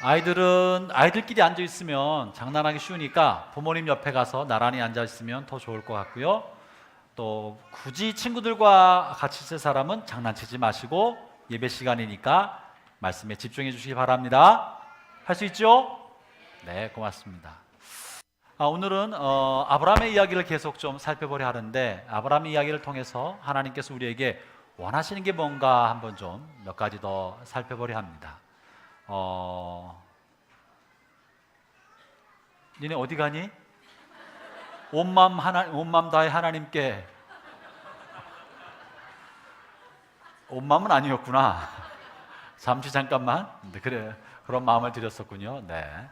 아이들끼리 앉아 있으면 장난하기 쉬우니까 부모님 옆에 가서 나란히 앉아 있으면 더 좋을 것 같고요. 또 굳이 친구들과 같이 있을 사람은 장난치지 마시고 예배 시간이니까 말씀에 집중해 주시기 바랍니다. 할 수 있죠? 네, 고맙습니다. 오늘은 아브라함의 이야기를 계속 좀 살펴보려 하는데, 아브라함의 이야기를 통해서 하나님께서 우리에게 원하시는 게 뭔가 한번 좀 몇 가지 더 살펴보려 합니다. 니네 어디 가니? 온 마음 다해 하나님께. 온 마음은 아니었구나. 잠깐만. 네, 그래, 그런 마음을 드렸었군요. 네.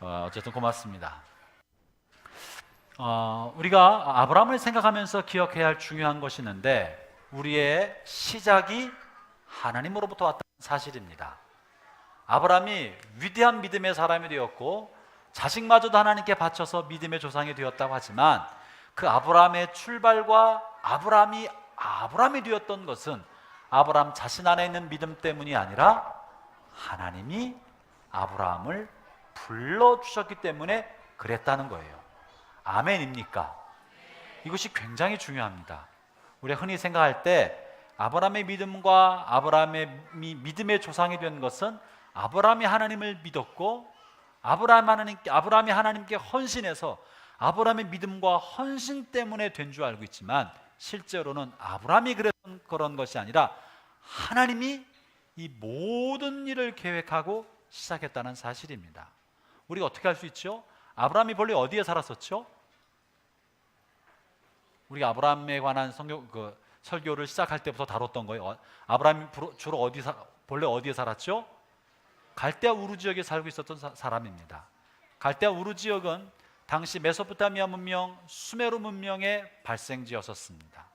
어쨌든 고맙습니다. 우리가 아브라함을 생각하면서 기억해야 할 중요한 것이 있는데, 우리의 시작이 하나님으로부터 왔다는 사실입니다. 아브라함이 위대한 믿음의 사람이 되었고 자식마저도 하나님께 바쳐서 믿음의 조상이 되었다고 하지만, 그 아브라함의 출발과 아브라함이 되었던 것은 아브라함 자신 안에 있는 믿음 때문이 아니라 하나님이 아브라함을 불러주셨기 때문에 그랬다는 거예요. 아멘입니까? 이것이 굉장히 중요합니다. 우리가 흔히 생각할 때 아브라함의 믿음과 아브라함의 믿음의 조상이 된 것은 아브라함이 하나님을 믿었고 아브라함이 하나님께 헌신해서 아브라함의 믿음과 헌신 때문에 된 줄 알고 있지만, 실제로는 아브라함이 그런 것이 아니라 하나님이 이 모든 일을 계획하고 시작했다는 사실입니다. 우리가 어떻게 할 수 있죠? 아브라함이 본래 어디에 살았었죠? 우리가 아브라함에 관한 설교를 시작할 때부터 다뤘던 거예요. 아브라함이 주로 본래 어디에 살았죠? 갈대아 우르 지역에 살고 있었던 사람입니다. 갈대아 우르 지역은 당시 메소포타미아 문명, 수메르 문명의 발생지였었습니다.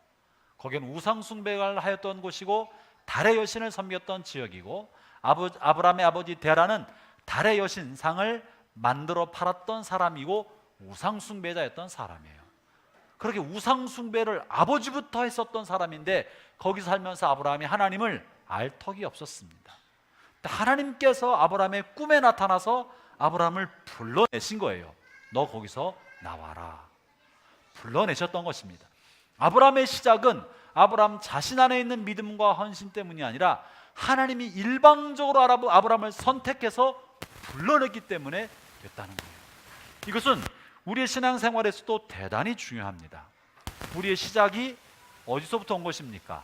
거기는 우상 숭배를 하였던 곳이고 달의 여신을 섬겼던 지역이고, 아브라함의 아버지 데라는 달의 여신상을 만들어 팔았던 사람이고 우상 숭배자였던 사람이에요. 그렇게 우상 숭배를 아버지부터 했었던 사람인데, 거기서 살면서 아브라함이 하나님을 알 턱이 없었습니다. 하나님께서 아브라함의 꿈에 나타나서 아브라함을 불러내신 거예요. 너 거기서 나와라. 불러내셨던 것입니다. 아브라함의 시작은 아브라함 자신 안에 있는 믿음과 헌신 때문이 아니라 하나님이 일방적으로 아브라함을 선택해서 불러냈기 때문에 됐다는 거예요. 이것은 우리의 신앙생활에서도 대단히 중요합니다. 우리의 시작이 어디서부터 온 것입니까?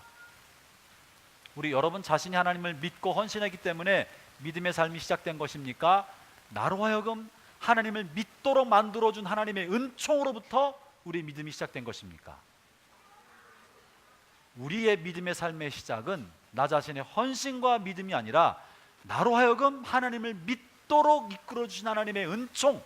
우리 여러분 자신이 하나님을 믿고 헌신했기 때문에 믿음의 삶이 시작된 것입니까? 나로 하여금 하나님을 믿도록 만들어준 하나님의 은총으로부터 우리의 믿음이 시작된 것입니까? 우리의 믿음의 삶의 시작은 나 자신의 헌신과 믿음이 아니라 나로 하여금 하나님을 믿도록 이끌어주신 하나님의 은총,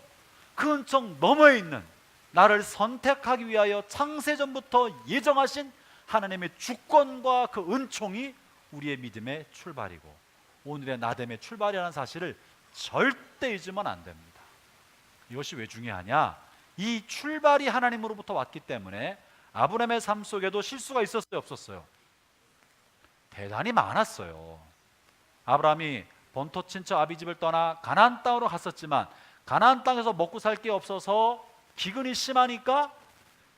그 은총 너머에 있는 나를 선택하기 위하여 창세전부터 예정하신 하나님의 주권과 그 은총이 우리의 믿음의 출발이고 오늘의 나됨의 출발이라는 사실을 절대 잊으면 안 됩니다. 이것이 왜 중요하냐? 이 출발이 하나님으로부터 왔기 때문에 아브라함의 삶 속에도 실수가 있었어요, 없었어요? 대단히 많았어요. 아브라함이 본토 친척 아비집을 떠나 가나안 땅으로 갔었지만 가나안 땅에서 먹고 살 게 없어서 기근이 심하니까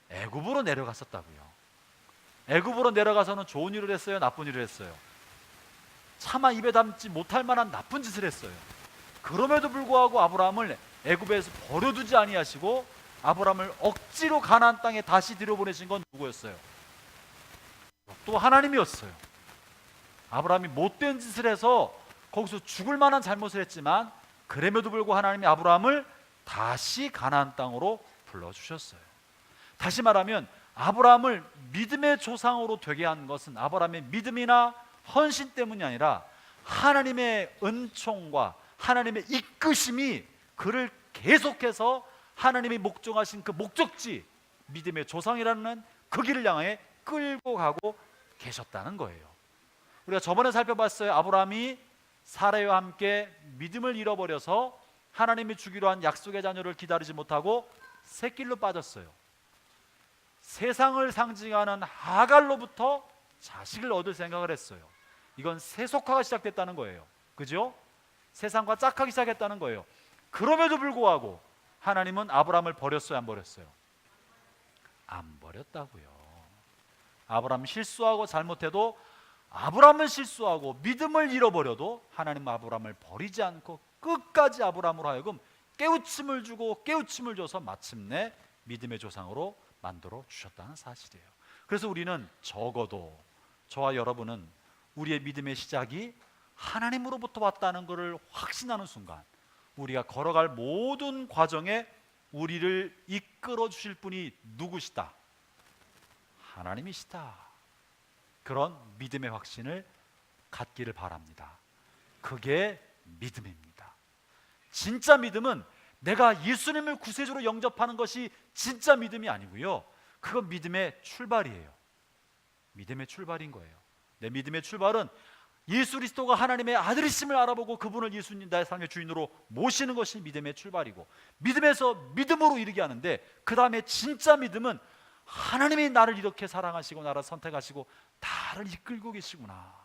애굽으로 내려갔었다고요. 애굽으로 내려가서는 좋은 일을 했어요, 나쁜 일을 했어요? 차마 입에 담지 못할 만한 나쁜 짓을 했어요. 그럼에도 불구하고 아브라함을 애굽에서 버려두지 아니하시고 아브라함을 억지로 가나안 땅에 다시 들여보내신 건 누구였어요? 또 하나님이었어요. 아브라함이 못된 짓을 해서 거기서 죽을 만한 잘못을 했지만 그럼에도 불구하고 하나님이 아브라함을 다시 가나안 땅으로 불러주셨어요. 다시 말하면 아브라함을 믿음의 조상으로 되게 한 것은 아브라함의 믿음이나 헌신 때문이 아니라 하나님의 은총과 하나님의 이끄심이 그를 계속해서 하나님이 목적하신 그 목적지, 믿음의 조상이라는 그 길을 향해 끌고 가고 계셨다는 거예요. 우리가 저번에 살펴봤어요. 아브라함이 사라와 함께 믿음을 잃어버려서 하나님이 주기로 한 약속의 자녀를 기다리지 못하고 샛길로 빠졌어요. 세상을 상징하는 하갈로부터 자식을 얻을 생각을 했어요. 이건 세속화가 시작됐다는 거예요. 그죠? 세상과 짝하기 시작했다는 거예요. 그럼에도 불구하고 하나님은 아브라함을 버렸어요, 안 버렸어요? 안 버렸다고요. 아브라함 실수하고 잘못해도, 아브라함은 실수하고 믿음을 잃어버려도 하나님은 아브라함을 버리지 않고 끝까지 아브라함으로 하여금 깨우침을 주고 깨우침을 줘서 마침내 믿음의 조상으로 만들어 주셨다는 사실이에요. 그래서 우리는 적어도, 저와 여러분은 우리의 믿음의 시작이 하나님으로부터 왔다는 것을 확신하는 순간, 우리가 걸어갈 모든 과정에 우리를 이끌어 주실 분이 누구시다? 하나님이시다. 그런 믿음의 확신을 갖기를 바랍니다. 그게 믿음입니다. 진짜 믿음은 내가 예수님을 구세주로 영접하는 것이 진짜 믿음이 아니고요, 그건 믿음의 출발이에요. 믿음의 출발인 거예요. 내 믿음의 출발은 예수 그리스도가 하나님의 아들이심을 알아보고 그분을 예수님 나의 삶의 주인으로 모시는 것이 믿음의 출발이고, 믿음에서 믿음으로 이르게 하는데, 그 다음에 진짜 믿음은 하나님이 나를 이렇게 사랑하시고 나를 선택하시고 나를 이끌고 계시구나,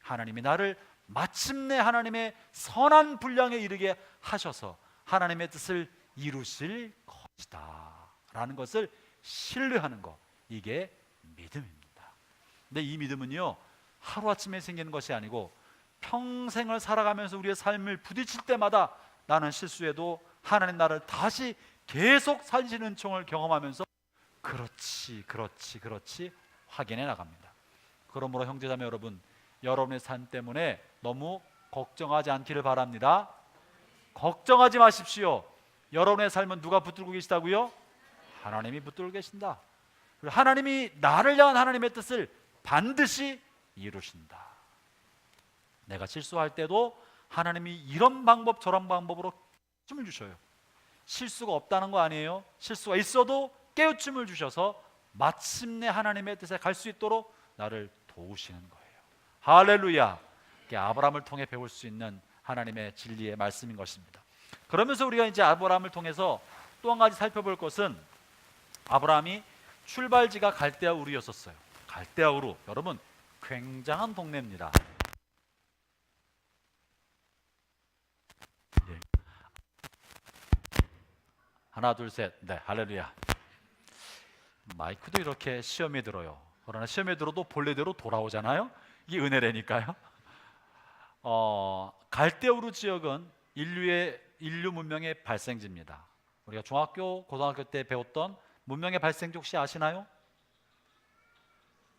하나님이 나를 마침내 하나님의 선한 분량에 이르게 하셔서 하나님의 뜻을 이루실 것이다 라는 것을 신뢰하는 것, 이게 믿음입니다. 근데 이 믿음은요, 하루아침에 생기는 것이 아니고 평생을 살아가면서 우리의 삶을 부딪힐 때마다 나는 실수해도 하나님 나를 다시 계속 살리시는 은총을 경험하면서 그렇지 확인해 나갑니다. 그러므로 형제자매 여러분, 여러분의 삶 때문에 너무 걱정하지 않기를 바랍니다. 걱정하지 마십시오. 여러분의 삶은 누가 붙들고 계시다고요? 하나님이 붙들고 계신다. 그리고 하나님이 나를 향한 하나님의 뜻을 반드시 이루신다. 내가 실수할 때도 하나님이 이런 방법 저런 방법으로 깨우침을 주셔요. 실수가 없다는 거 아니에요. 실수가 있어도 깨우침을 주셔서 마침내 하나님의 뜻에 갈 수 있도록 나를 도우시는 거예요. 할렐루야. 이게 아브라함을 통해 배울 수 있는 하나님의 진리의 말씀인 것입니다. 그러면서 우리가 이제 아브라함을 통해서 또 한 가지 살펴볼 것은, 아브라함이 출발지가 갈대아 우르였었어요. 갈대아 우르, 여러분 굉장한 동네입니다. 네. 하나 둘 셋. 네, 할렐루야. 마이크도 이렇게 시험에 들어요. 그러나 시험에 들어도 본래대로 돌아오잖아요. 이게 은혜라니까요. 갈대아 우르 지역은 인류 문명의 발생지입니다. 우리가 중학교, 고등학교 때 배웠던 문명의 발생지 혹시 아시나요?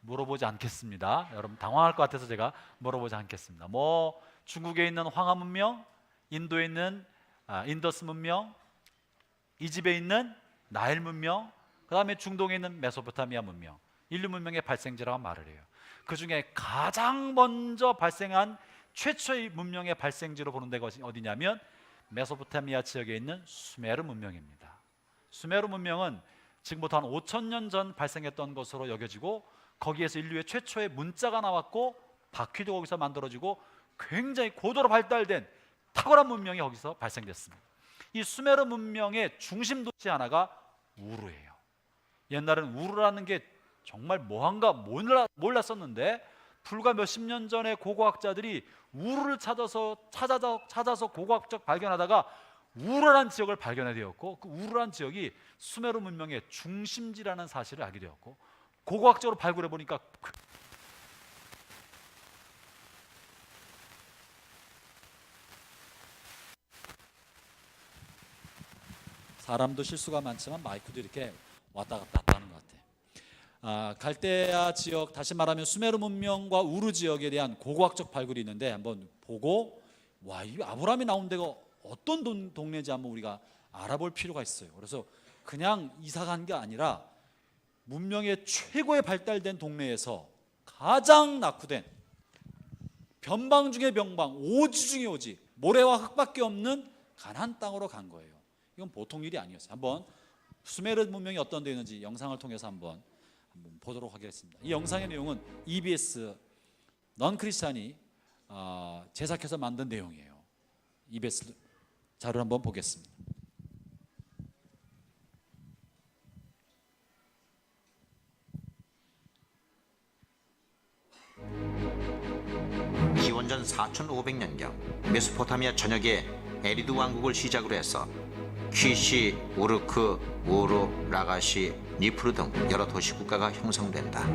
물어보지 않겠습니다. 여러분 당황할 것 같아서 제가 물어보지 않겠습니다. 중국에 있는 황하 문명, 인도에 있는 인더스 문명, 이집트에 있는 나일 문명, 그 다음에 중동에 있는 메소포타미아 문명, 인류 문명의 발생지라고 말을 해요. 그 중에 가장 먼저 발생한 최초의 문명의 발생지로 보는 데가 어디냐면 메소포타미아 지역에 있는 수메르 문명입니다. 수메르 문명은 지금부터 한 5,000년 전 발생했던 것으로 여겨지고, 거기에서 인류의 최초의 문자가 나왔고 바퀴도 거기서 만들어지고 굉장히 고도로 발달된 탁월한 문명이 거기서 발생됐습니다. 이 수메르 문명의 중심 도시 하나가 우르예요. 옛날에는 우르라는 게 정말 뭐한가 몰랐었는데, 불과 몇십 년 전에 고고학자들이 우르를 찾아서 고고학적 발견하다가 우르라는 지역을 발견하게 되었고, 그 우르라는 지역이 수메르 문명의 중심지라는 사실을 알게 되었고, 고고학적으로 발굴해 보니까 사람도 실수가 많지만 마이크도 이렇게 왔다 갔다 하는 것 같아요. 갈대아 지역, 다시 말하면 수메르 문명과 우르 지역에 대한 고고학적 발굴이 있는데, 한번 보고 이 아브라함이 나온 데가 어떤 동네인지 한번 우리가 알아볼 필요가 있어요. 그래서 그냥 이사 간 게 아니라 문명의 최고의 발달된 동네에서 가장 낙후된 변방 중의 변방, 오지 중의 오지, 모래와 흙밖에 없는 가나안 땅으로 간 거예요. 이건 보통 일이 아니었어요. 한번 수메르 문명이 어떤 데 있는지 영상을 통해서 한번 보도록 하겠습니다. 이 영상의 내용은 EBS 넌 크리스찬이 제작해서 만든 내용이에요. EBS 자료를 한번 보겠습니다. 기원전 4500년경 메소포타미아 전역에 에리두 왕국을 시작으로 해서 퀴시, 우르크, 우르, 라가시, 니프루 등 여러 도시 국가가 형성된다.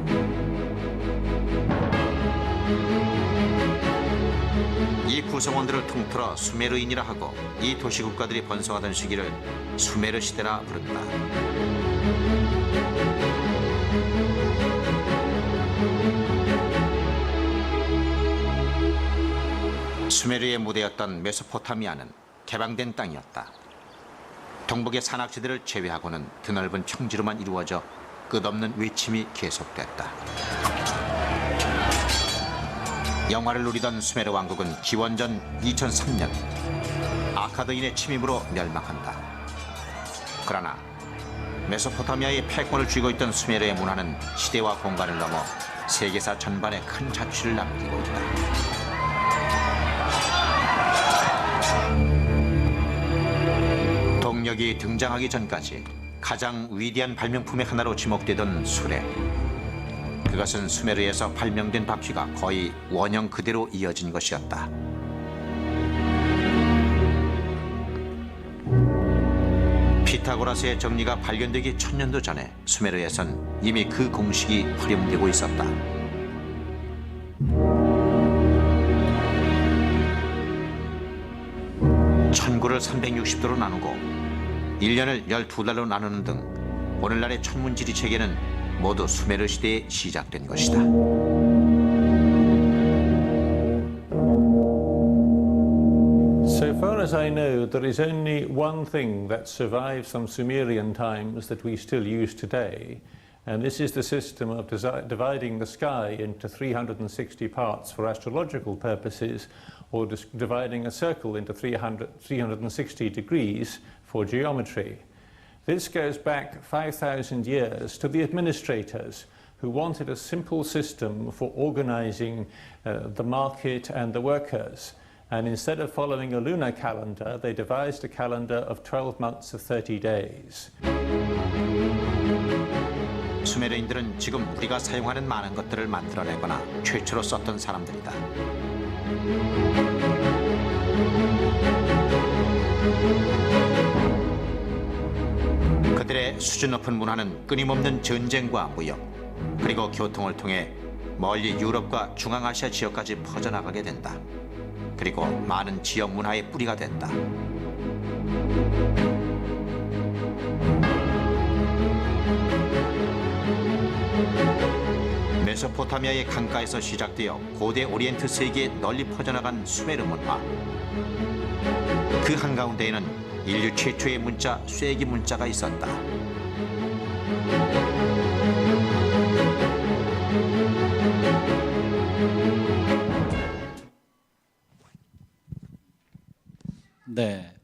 이 구성원들을 통틀어 수메르인이라 하고 이 도시 국가들이 번성하던 시기를 수메르 시대라 부른다. 수메르의 무대였던 메소포타미아는 개방된 땅이었다. 동북의 산악지대를 제외하고는 드넓은 평지로만 이루어져 끝없는 외침이 계속됐다. 영화를 누리던 수메르 왕국은 기원전 2003년 아카드인의 침입으로 멸망한다. 그러나 메소포타미아의 패권을 쥐고 있던 수메르의 문화는 시대와 공간을 넘어 세계사 전반에 큰 자취를 남기고 있다. 동력이 등장하기 전까지 가장 위대한 발명품의 하나로 지목되던 수레. 그것은 수메르에서 발명된 바퀴가 거의 원형 그대로 이어진 것이었다. 피타고라스의 정리가 발견되기 1000년도 전에 수메르에선 이미 그 공식이 활용되고 있었다. 천구를 360도로 나누고 1년을 12달로 나누는 등 오늘날의 천문지리 체계는 모두 수메르 시대에 시작된 것이다. So far as I know, there is only one thing that survives from Sumerian times that we still use today, and this is the system of dividing the sky into 360 parts for astrological purposes, or dividing a circle into 360 degrees for geometry. This goes back 5,000 years to the administrators who wanted a simple system for organizing the market and the workers. And instead of following a lunar calendar, they devised a calendar of 12 months of 30 days. 수메르인들은 지금 우리가 사용하는 많은 것들을 만들어내거나 최초로 썼던 사람들이다. 그들의 수준 높은 문화는 끊임없는 전쟁과 무역, 그리고 교통을 통해 멀리 유럽과 중앙아시아 지역까지 퍼져나가게 된다. 그리고 많은 지역 문화의 뿌리가 된다. 메소포타미아의 강가에서 시작되어 고대 오리엔트 세계에 널리 퍼져나간 수메르 문화. 그 한가운데에는 인류 최초의 문자 쇠기 문자가 있었다. 네,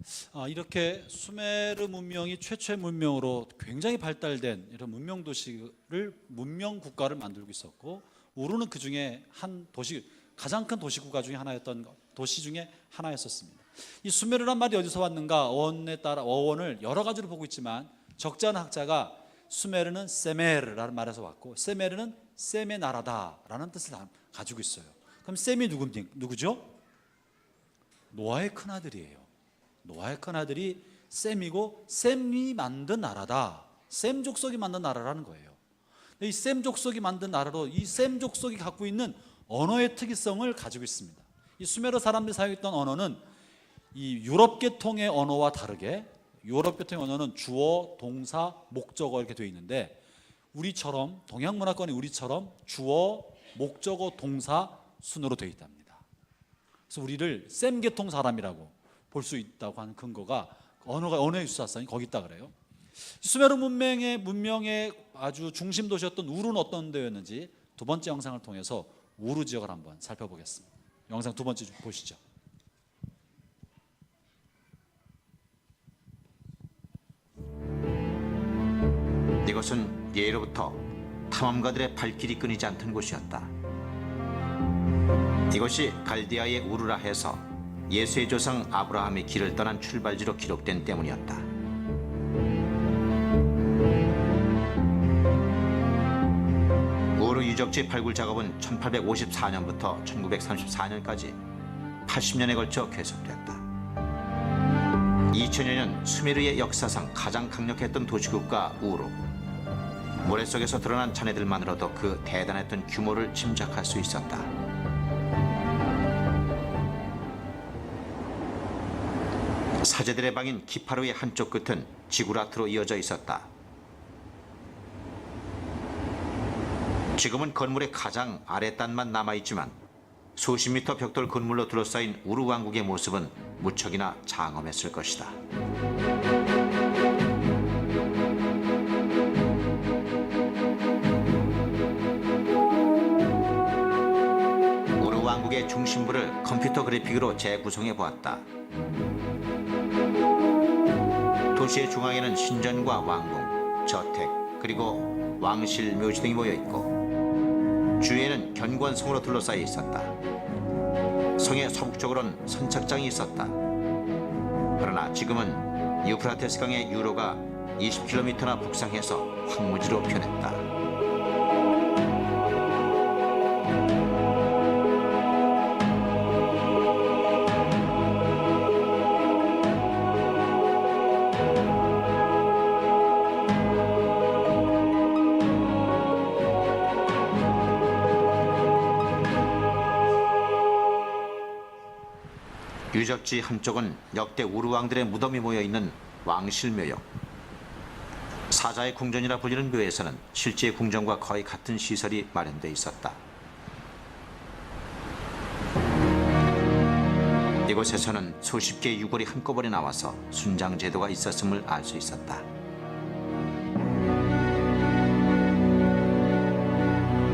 이렇게 수메르 문명이 최초의 문명으로 굉장히 발달된 이런 문명 도시를 문명 국가를 만들고 있었고, 우르는 그 중에 한 도시, 가장 큰 도시 국가 중에 하나였던 도시 중에 하나였었습니다. 이 수메르란 말이 어디서 왔는가? 어원에 따라 어원을 여러 가지로 보고 있지만 적지 않은 학자가 수메르는 세메르라는 말에서 왔고, 세메르는 셈의 나라다라는 뜻을 가지고 있어요. 그럼 셈이 누구죠? 노아의 큰아들이에요. 노아의 큰아들이 셈이고, 셈이 만든 나라다. 셈 족속이 만든 나라라는 거예요. 이 셈 족속이 만든 나라로 이 셈 족속이 갖고 있는 언어의 특이성을 가지고 있습니다. 이 수메르 사람들이 사용했던 언어는 이 유럽 계통의 언어와 다르게, 유럽 계통의 언어는 주어, 동사, 목적어 이렇게 되어 있는데, 우리처럼 동양 문화권이 우리처럼 주어, 목적어, 동사 순으로 되어 있답니다. 그래서 우리를 셈 계통 사람이라고 볼 수 있다고 하는 근거가 언어의 유사성이 거기 있다 그래요. 수메르 문명의 아주 중심 도시였던 우르는 어떤 데였는지 두 번째 영상을 통해서 우르 지역을 한번 살펴보겠습니다. 영상 두 번째 좀 보시죠. 이것은 예로부터 탐험가들의 발길이 끊이지 않던 곳이었다. 이것이 갈디아의 우르라 해서 예수의 조상 아브라함이 길을 떠난 출발지로 기록된 때문이었다. 우르 유적지 발굴 작업은 1854년부터 1934년까지 80년에 걸쳐 계속됐다. 2000여 년 수메르의 역사상 가장 강력했던 도시국가 우루. 모래 속에서 드러난 잔해들만으로도 그 대단했던 규모를 짐작할 수 있었다. 사제들의 방인 기파루의 한쪽 끝은 지구라트로 이어져 있었다. 지금은 건물의 가장 아랫단만 남아있지만 수십 미터 벽돌 건물로 둘러싸인 우루 왕국의 모습은 무척이나 장엄했을 것이다. 우루 왕국의 중심부를 컴퓨터 그래픽으로 재구성해 보았다. 도시의 중앙에는 신전과 왕궁, 저택, 그리고 왕실, 묘지 등이 모여 있고 주위에는 견관성으로 둘러싸여 있었다. 성의 서북쪽으로는 선착장이 있었다. 그러나 지금은 유프라테스 강의 유로가 20km나 북상해서 황무지로 변했다. 유적지 한쪽은 역대 우루 왕들의 무덤이 모여있는 왕실묘역. 사자의 궁전이라 불리는 묘에서는 실제의 궁전과 거의 같은 시설이 마련돼 있었다. 이곳에서는 수십 개의 유골이 한꺼번에 나와서 순장 제도가 있었음을 알 수 있었다.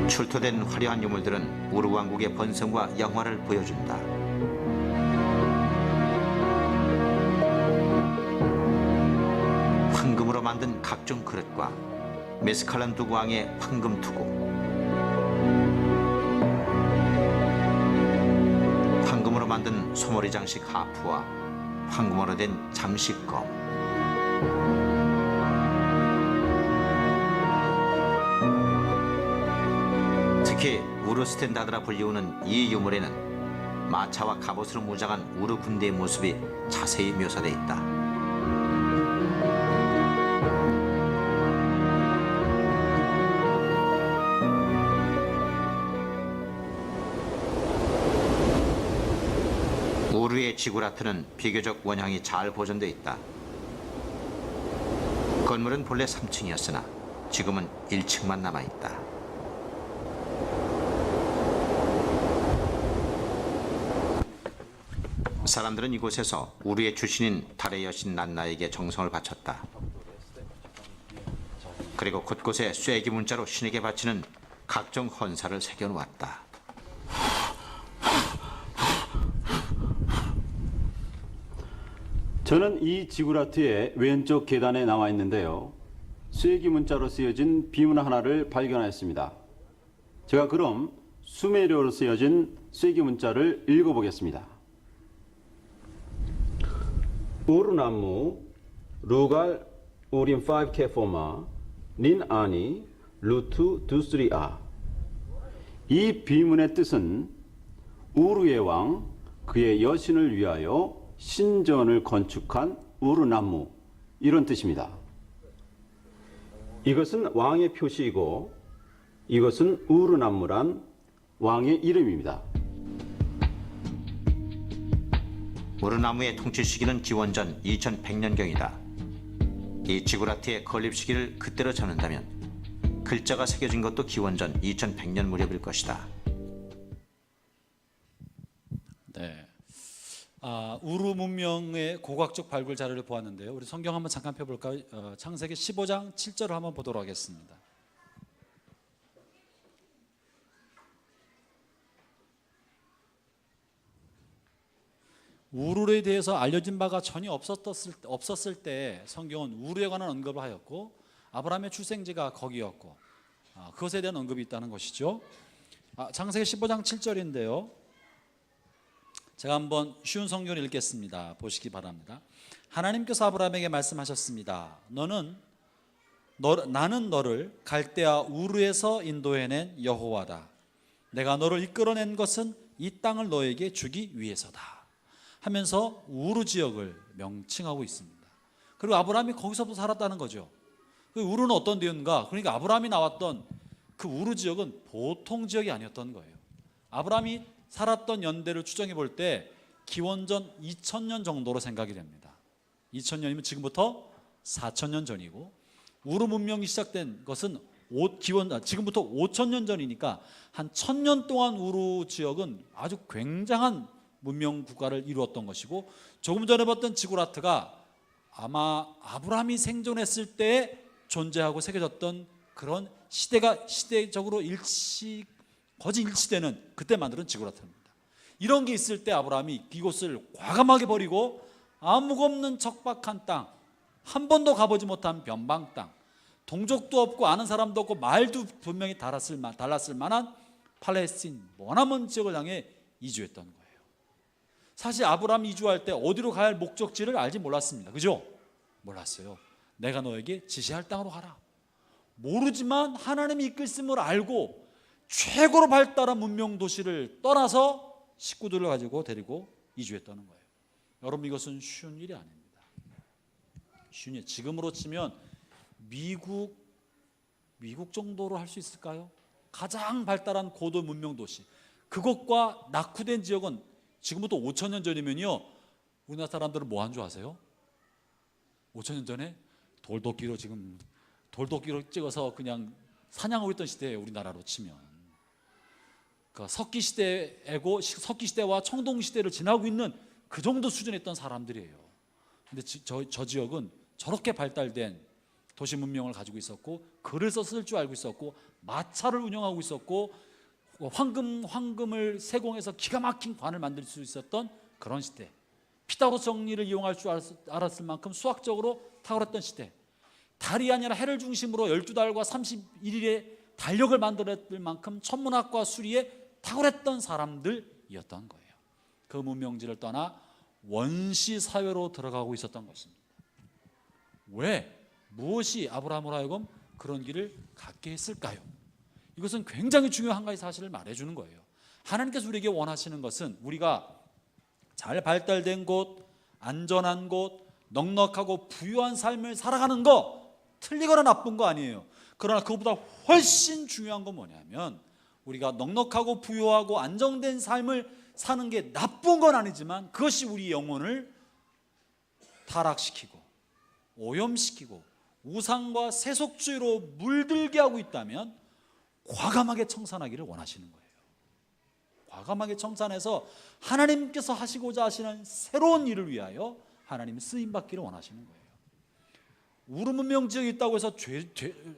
출토된 화려한 유물들은 우루 왕국의 번성과 영화를 보여준다. 황금으로 만든 각종 그릇과 메스칼란 두구왕의 황금 투구, 황금으로 만든 소머리 장식 하프와 황금으로 된 장식검, 특히 우루 스탠다드라 불리우는 이 유물에는 마차와 갑옷으로 무장한 우루 군대의 모습이 자세히 묘사되어 있다. 우루의 지구라트는 비교적 원형이 잘 보존되어 있다. 건물은 본래 3층이었으나 지금은 1층만 남아있다. 사람들은 이곳에서 우루의 출신인 달의 여신 난나에게 정성을 바쳤다. 그리고 곳곳에 쐐기 문자로 신에게 바치는 각종 헌사를 새겨놓았다. 저는 이 지구라트의 왼쪽 계단에 나와 있는데요. 쐐기 문자로 쓰여진 비문 하나를 발견하였습니다. 제가 그럼 수메르어로 쓰여진 쐐기 문자를 읽어보겠습니다. 우르나무 루갈 우린 5케포마 닌 아니 루투 두스리아. 이 비문의 뜻은 우루의 왕 그의 여신을 위하여 신전을 건축한 우르나무, 이런 뜻입니다. 이것은 왕의 표시이고 이것은 우르나무란 왕의 이름입니다. 우르나무의 통치 시기는 기원전 2100년경이다. 이 지구라트의 건립 시기를 그때로 잡는다면 글자가 새겨진 것도 기원전 2100년 무렵일 것이다. 네. 우루 문명의 고고학적 발굴 자료를 보았는데요. 우리 성경 한번 잠깐 펴볼까요? 창세기 15장 7절을 한번 보도록 하겠습니다. 우루에 대해서 알려진 바가 전혀 없었을 때 성경은 우루에 관한 언급을 하였고 아브라함의 출생지가 거기였고 그것에 대한 언급이 있다는 것이죠. 창세기 15장 7절인데요. 제가 한번 쉬운 성경을 읽겠습니다. 보시기 바랍니다. 하나님께서 아브라함에게 말씀하셨습니다. 나는 너를 갈대아 우르에서 인도해낸 여호와다. 내가 너를 이끌어낸 것은 이 땅을 너에게 주기 위해서다 하면서 우르 지역을 명칭하고 있습니다. 그리고 아브라함이 거기서부터 살았다는 거죠. 그 우르는 어떤 데인가? 그러니까 아브라함이 나왔던 그 우르 지역은 보통 지역이 아니었던 거예요. 아브라함이 살았던 연대를 추정해 볼 때 기원전 2000년 정도로 생각이 됩니다. 2000년이면 지금부터 4000년 전이고, 우르 문명이 시작된 것은 지금부터 5000년 전이니까 한 1000년 동안 우르 지역은 아주 굉장한 문명 국가를 이루었던 것이고, 조금 전에 봤던 지구라트가 아마 아브라함이 생존했을 때 존재하고 새겨졌던 그런 시대적으로 거의 일치되는 그때 만든 지구라트입니다. 이런 게 있을 때 아브라함이 이곳을 과감하게 버리고 아무것도 없는 척박한 땅, 한 번도 가보지 못한 변방 땅, 동족도 없고 아는 사람도 없고 말도 분명히 달랐을 만한 팔레스틴 머나먼 지역을 향해 이주했던 거예요. 사실 아브라함이 이주할 때 어디로 가야 할 목적지를 알지 몰랐습니다. 그죠? 몰랐어요. 내가 너에게 지시할 땅으로 가라. 모르지만 하나님이 이끌심을 알고 최고로 발달한 문명 도시를 떠나서 식구들을 가지고 데리고 이주했다는 거예요. 여러분, 이것은 쉬운 일이 아닙니다. 쉬운 일. 지금으로 치면 미국 정도로 할 수 있을까요? 가장 발달한 고도 문명 도시, 그것과 낙후된 지역은 지금부터 5000년 전이면요, 우리나라 사람들은 뭐 한 줄 아세요? 5000년 전에 돌도끼로 찍어서 그냥 사냥하고 있던 시대예요. 우리나라로 치면 그러니까 석기 시대와 청동 시대를 지나고 있는 그 정도 수준에 있던 사람들이에요. 근데 저 지역은 저렇게 발달된 도시 문명을 가지고 있었고, 글을 쓸 줄 알고 있었고, 마차를 운영하고 있었고, 황금을 세공해서 기가 막힌 관을 만들 수 있었던 그런 시대, 피타고라스 정리를 이용할 줄 알았을 만큼 수학적으로 탁월했던 시대, 달이 아니라 해를 중심으로 12달과 31일의 달력을 만들었을 만큼 천문학과 수리에 탁월했던 사람들이었던 거예요. 그 문명지를 떠나 원시 사회로 들어가고 있었던 것입니다. 왜? 무엇이 아브라함으로 하여금 그런 길을 갖게 했을까요? 이것은 굉장히 중요한 한 가지 사실을 말해주는 거예요. 하나님께서 우리에게 원하시는 것은 우리가 잘 발달된 곳, 안전한 곳, 넉넉하고 부유한 삶을 살아가는 거 틀리거나 나쁜 거 아니에요. 그러나 그것보다 훨씬 중요한 건 뭐냐면, 우리가 넉넉하고 부유하고 안정된 삶을 사는 게 나쁜 건 아니지만 그것이 우리 영혼을 타락시키고 오염시키고 우상과 세속주의로 물들게 하고 있다면 과감하게 청산하기를 원하시는 거예요. 과감하게 청산해서 하나님께서 하시고자 하시는 새로운 일을 위하여 하나님이 쓰임받기를 원하시는 거예요. 우르 문명 지역에 있다고 해서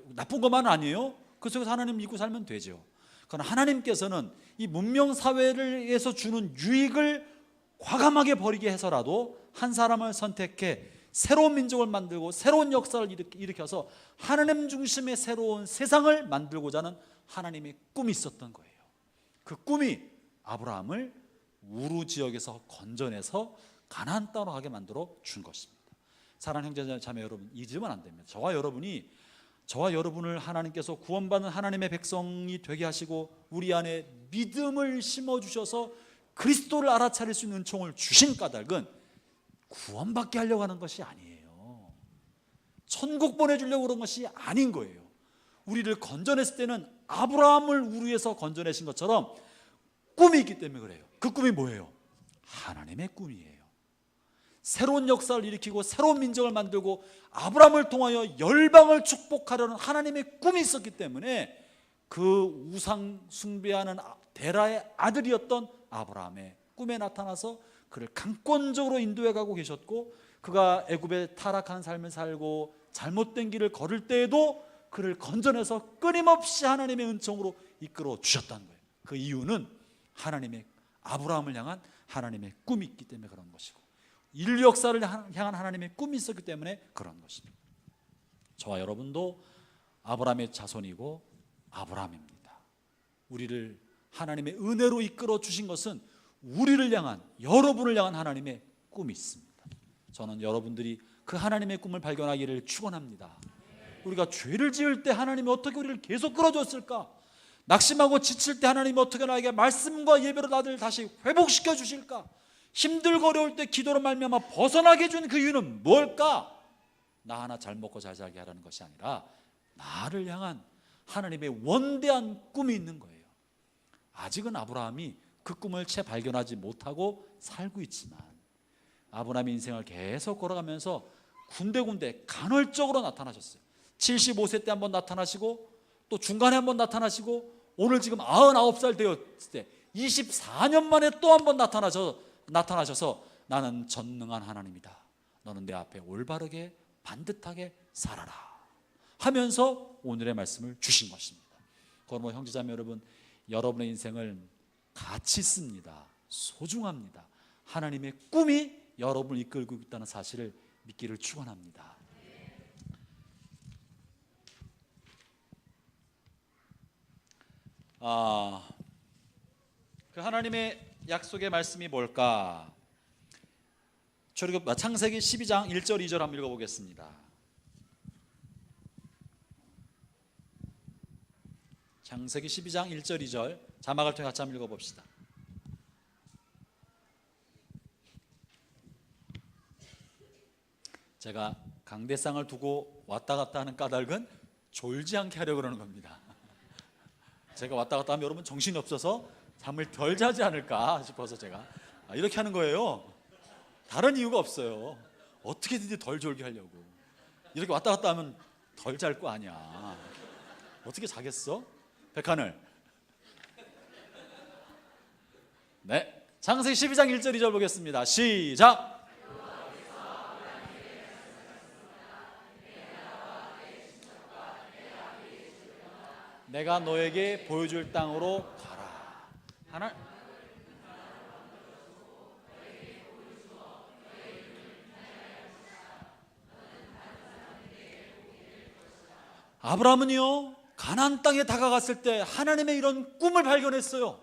나쁜 것만 아니에요. 그 속에서 하나님 믿고 살면 되죠. 그러나 하나님께서는 이 문명 사회에서 주는 유익을 과감하게 버리게 해서라도 한 사람을 선택해 새로운 민족을 만들고 새로운 역사를 일으켜서 하나님 중심의 새로운 세상을 만들고자 하는 하나님의 꿈이 있었던 거예요. 그 꿈이 아브라함을 우르 지역에서 건져내서 가나안 땅으로 가게 만들어 준 것입니다. 사랑하는 형제 자매 여러분, 잊으면 안 됩니다. 저와 여러분을 하나님께서 구원받는 하나님의 백성이 되게 하시고 우리 안에 믿음을 심어주셔서 그리스도를 알아차릴 수 있는 은총을 주신 까닭은 구원받게 하려고 하는 것이 아니에요. 천국 보내주려고 그런 것이 아닌 거예요. 우리를 건져냈을 때는 아브라함을 우르에서 건져내신 것처럼 꿈이 있기 때문에 그래요. 그 꿈이 뭐예요? 하나님의 꿈이에요. 새로운 역사를 일으키고 새로운 민족을 만들고 아브라함을 통하여 열방을 축복하려는 하나님의 꿈이 있었기 때문에 그 우상 숭배하는 데라의 아들이었던 아브라함의 꿈에 나타나서 그를 강권적으로 인도해 가고 계셨고, 그가 애굽에 타락한 삶을 살고 잘못된 길을 걸을 때에도 그를 건져내서 끊임없이 하나님의 은총으로 이끌어 주셨다는 거예요. 그 이유는 하나님의 아브라함을 향한 하나님의 꿈이 있기 때문에 그런 것이고, 인류 역사를 향한 하나님의 꿈이 있었기 때문에 그런 것입니다. 저와 여러분도 아브라함의 자손이고 아브라함입니다. 우리를 하나님의 은혜로 이끌어 주신 것은 우리를 향한, 여러분을 향한 하나님의 꿈이 있습니다. 저는 여러분들이 그 하나님의 꿈을 발견하기를 축원합니다. 우리가 죄를 지을 때 하나님이 어떻게 우리를 계속 끌어줬을까? 낙심하고 지칠 때 하나님이 어떻게 나에게 말씀과 예배로 나를 다시 회복시켜 주실까? 힘들고 어려울 때 기도로 말미암아 벗어나게 해준 그 이유는 뭘까? 나 하나 잘 먹고 잘 살게 하라는 것이 아니라 나를 향한 하나님의 원대한 꿈이 있는 거예요. 아직은 아브라함이 그 꿈을 채 발견하지 못하고 살고 있지만 아브라함의 인생을 계속 걸어가면서 군데군데 간헐적으로 나타나셨어요. 75세 때 한번 나타나시고 또 중간에 한번 나타나시고 오늘 지금 99살 되었을 때 24년 만에 또 한번 나타나셔서 나는 전능한 하나님이다. 너는 내 앞에 올바르게 반듯하게 살아라 하면서 오늘의 말씀을 주신 것입니다. 그러므로 형제자매 여러분, 여러분의 인생을 가치 있습니다. 소중합니다. 하나님의 꿈이 여러분을 이끌고 있다는 사실을 믿기를 축원합니다. 그 하나님의 약속의 말씀이 뭘까? 창세기 12장 1절 2절 한번 읽어보겠습니다. 창세기 12장 1절 2절 자막을 통해 같이 한번 읽어봅시다. 제가 강대상을 두고 왔다 갔다 하는 까닭은 졸지 않게 하려고 그러는 겁니다. 제가 왔다 갔다 하면 여러분 정신이 없어서 잠을 덜 자지 않을까 싶어서 제가 이렇게 하는 거예요. 다른 이유가 없어요. 어떻게든지 덜 졸게 하려고. 이렇게 왔다 갔다 하면 덜 잘 거 아니야. 어떻게 자겠어? 백하늘. 네, 창세기 12장 1절 2절 보겠습니다. 시작. 내가 너에게 보여줄 땅으로 가라. 아브라함은요, 가나안 땅에 다가갔을 때 하나님의 이런 꿈을 발견했어요.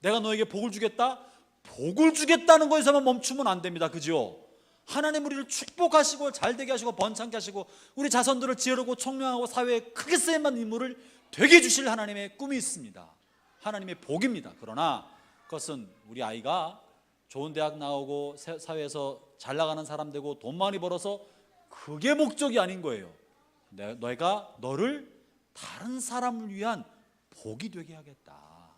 내가 너에게 복을 주겠다. 복을 주겠다는 거에서만 멈추면 안 됩니다. 그죠? 하나님 우리를 축복하시고 잘되게 하시고 번창케 하시고 우리 자손들을 지혜롭고 총명하고 사회에 크게 쓰임받는 인물을 되게 해주실 하나님의 꿈이 있습니다. 하나님의 복입니다. 그러나 그것은 우리 아이가 좋은 대학 나오고 사회에서 잘 나가는 사람 되고 돈 많이 벌어서 그게 목적이 아닌 거예요. 내가 너를 다른 사람을 위한 복이 되게 하겠다.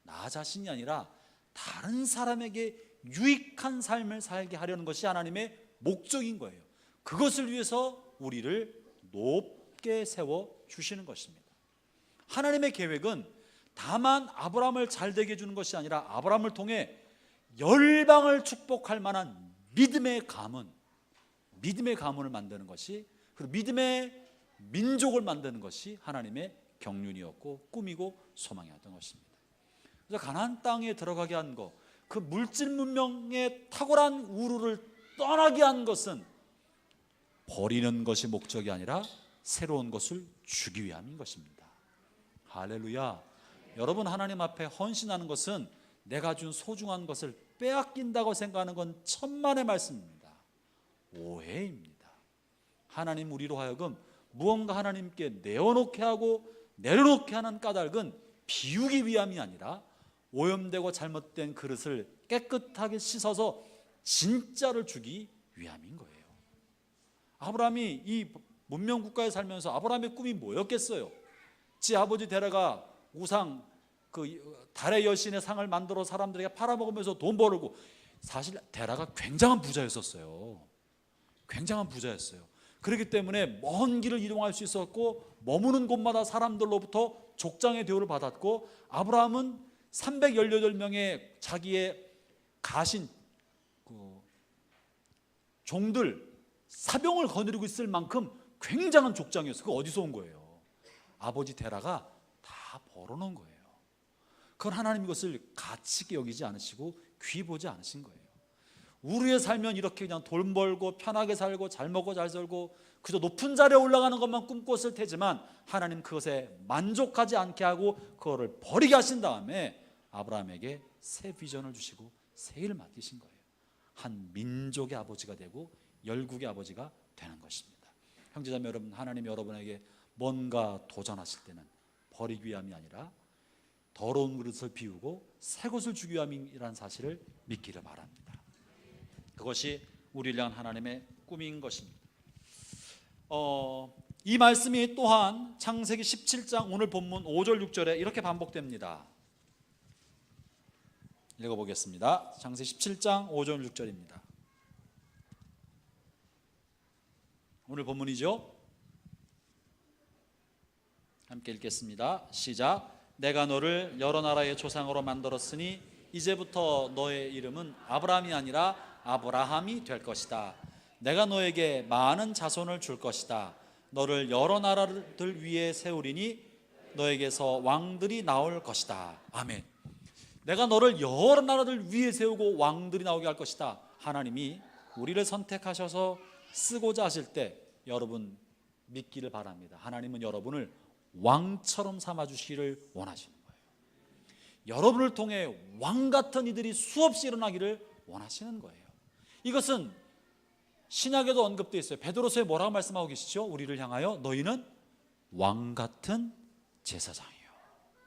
나 자신이 아니라 다른 사람에게 유익한 삶을 살게 하려는 것이 하나님의 목적인 거예요. 그것을 위해서 우리를 높게 세워 주시는 것입니다. 하나님의 계획은 다만 아브라함을 잘되게 해주는 것이 아니라 아브라함을 통해 열방을 축복할 만한 믿음의 가문을 만드는 것이, 그리고 믿음의 민족을 만드는 것이 하나님의 경륜이었고 꿈이고 소망이었던 것입니다. 그래서 가나안 땅에 들어가게 한 것, 그 물질 문명의 탁월한 우루를 떠나게 한 것은 버리는 것이 목적이 아니라 새로운 것을 주기 위함인 것입니다. 할렐루야. 여러분, 하나님 앞에 헌신하는 것은 내가 준 소중한 것을 빼앗긴다고 생각하는 건 천만의 말씀입니다. 오해입니다. 하나님 우리로 하여금 무언가 하나님께 내어놓게 하고 내려놓게 하는 까닭은 비우기 위함이 아니라 오염되고 잘못된 그릇을 깨끗하게 씻어서 진짜를 주기 위함인 거예요. 아브라함이 이 문명국가에 살면서 아브라함의 꿈이 뭐였겠어요? 지 아버지 데라가 우상 달의 여신의 상을 만들어 사람들에게 팔아먹으면서 돈 벌고, 사실 데라가 굉장한 부자였어요. 굉장한 부자였어요. 그렇기 때문에 먼 길을 이동할 수 있었고 머무는 곳마다 사람들로부터 족장의 대우를 받았고, 아브라함은 318명의 자기의 가신 종들 사병을 거느리고 있을 만큼 굉장한 족장이었어요. 그거 어디서 온 거예요? 아버지 데라가 다 벌어놓은 거예요. 그건 하나님 이것을 가치 있게 여기지 않으시고 귀 보지 않으신 거예요. 우리의 살면 이렇게 그냥 돈 벌고 편하게 살고 잘 먹고 잘 살고 그저 높은 자리에 올라가는 것만 꿈꿨을 테지만 하나님 그것에 만족하지 않게 하고 그거를 버리게 하신 다음에 아브라함에게 새 비전을 주시고 새 일을 맡기신 거예요. 한 민족의 아버지가 되고 열국의 아버지가 되는 것입니다. 형제자매 여러분, 하나님 여러분에게 뭔가 도전하실 때는 버리기 위함이 아니라 더러운 그릇을 비우고 새 것을 주기 위함이라는 사실을 믿기를 바랍니다. 그것이 우리를 향한 하나님의 꿈인 것입니다. 이 말씀이 또한 창세기 17장 오늘 본문 5절 6절에 이렇게 반복됩니다. 읽어보겠습니다. 창세기 17장 5절 6절입니다. 오늘 본문이죠. 함께 읽겠습니다. 시작. 내가 너를 여러 나라의 조상으로 만들었으니 이제부터 너의 이름은 아브라함이 아니라 아브라함이 될 것이다. 내가 너에게 많은 자손을 줄 것이다. 너를 여러 나라들 위에 세우리니 너에게서 왕들이 나올 것이다. 아멘. 내가 너를 여러 나라들 위에 세우고 왕들이 나오게 할 것이다. 하나님이 우리를 선택하셔서 쓰고자 하실 때 여러분 믿기를 바랍니다. 하나님은 여러분을 왕처럼 삼아주시기를 원하시는 거예요. 여러분을 통해 왕같은 이들이 수없이 일어나기를 원하시는 거예요. 이것은 신약에도 언급되어 있어요. 베드로서에 뭐라고 말씀하고 계시죠? 우리를 향하여 너희는 왕같은 제사장이에요.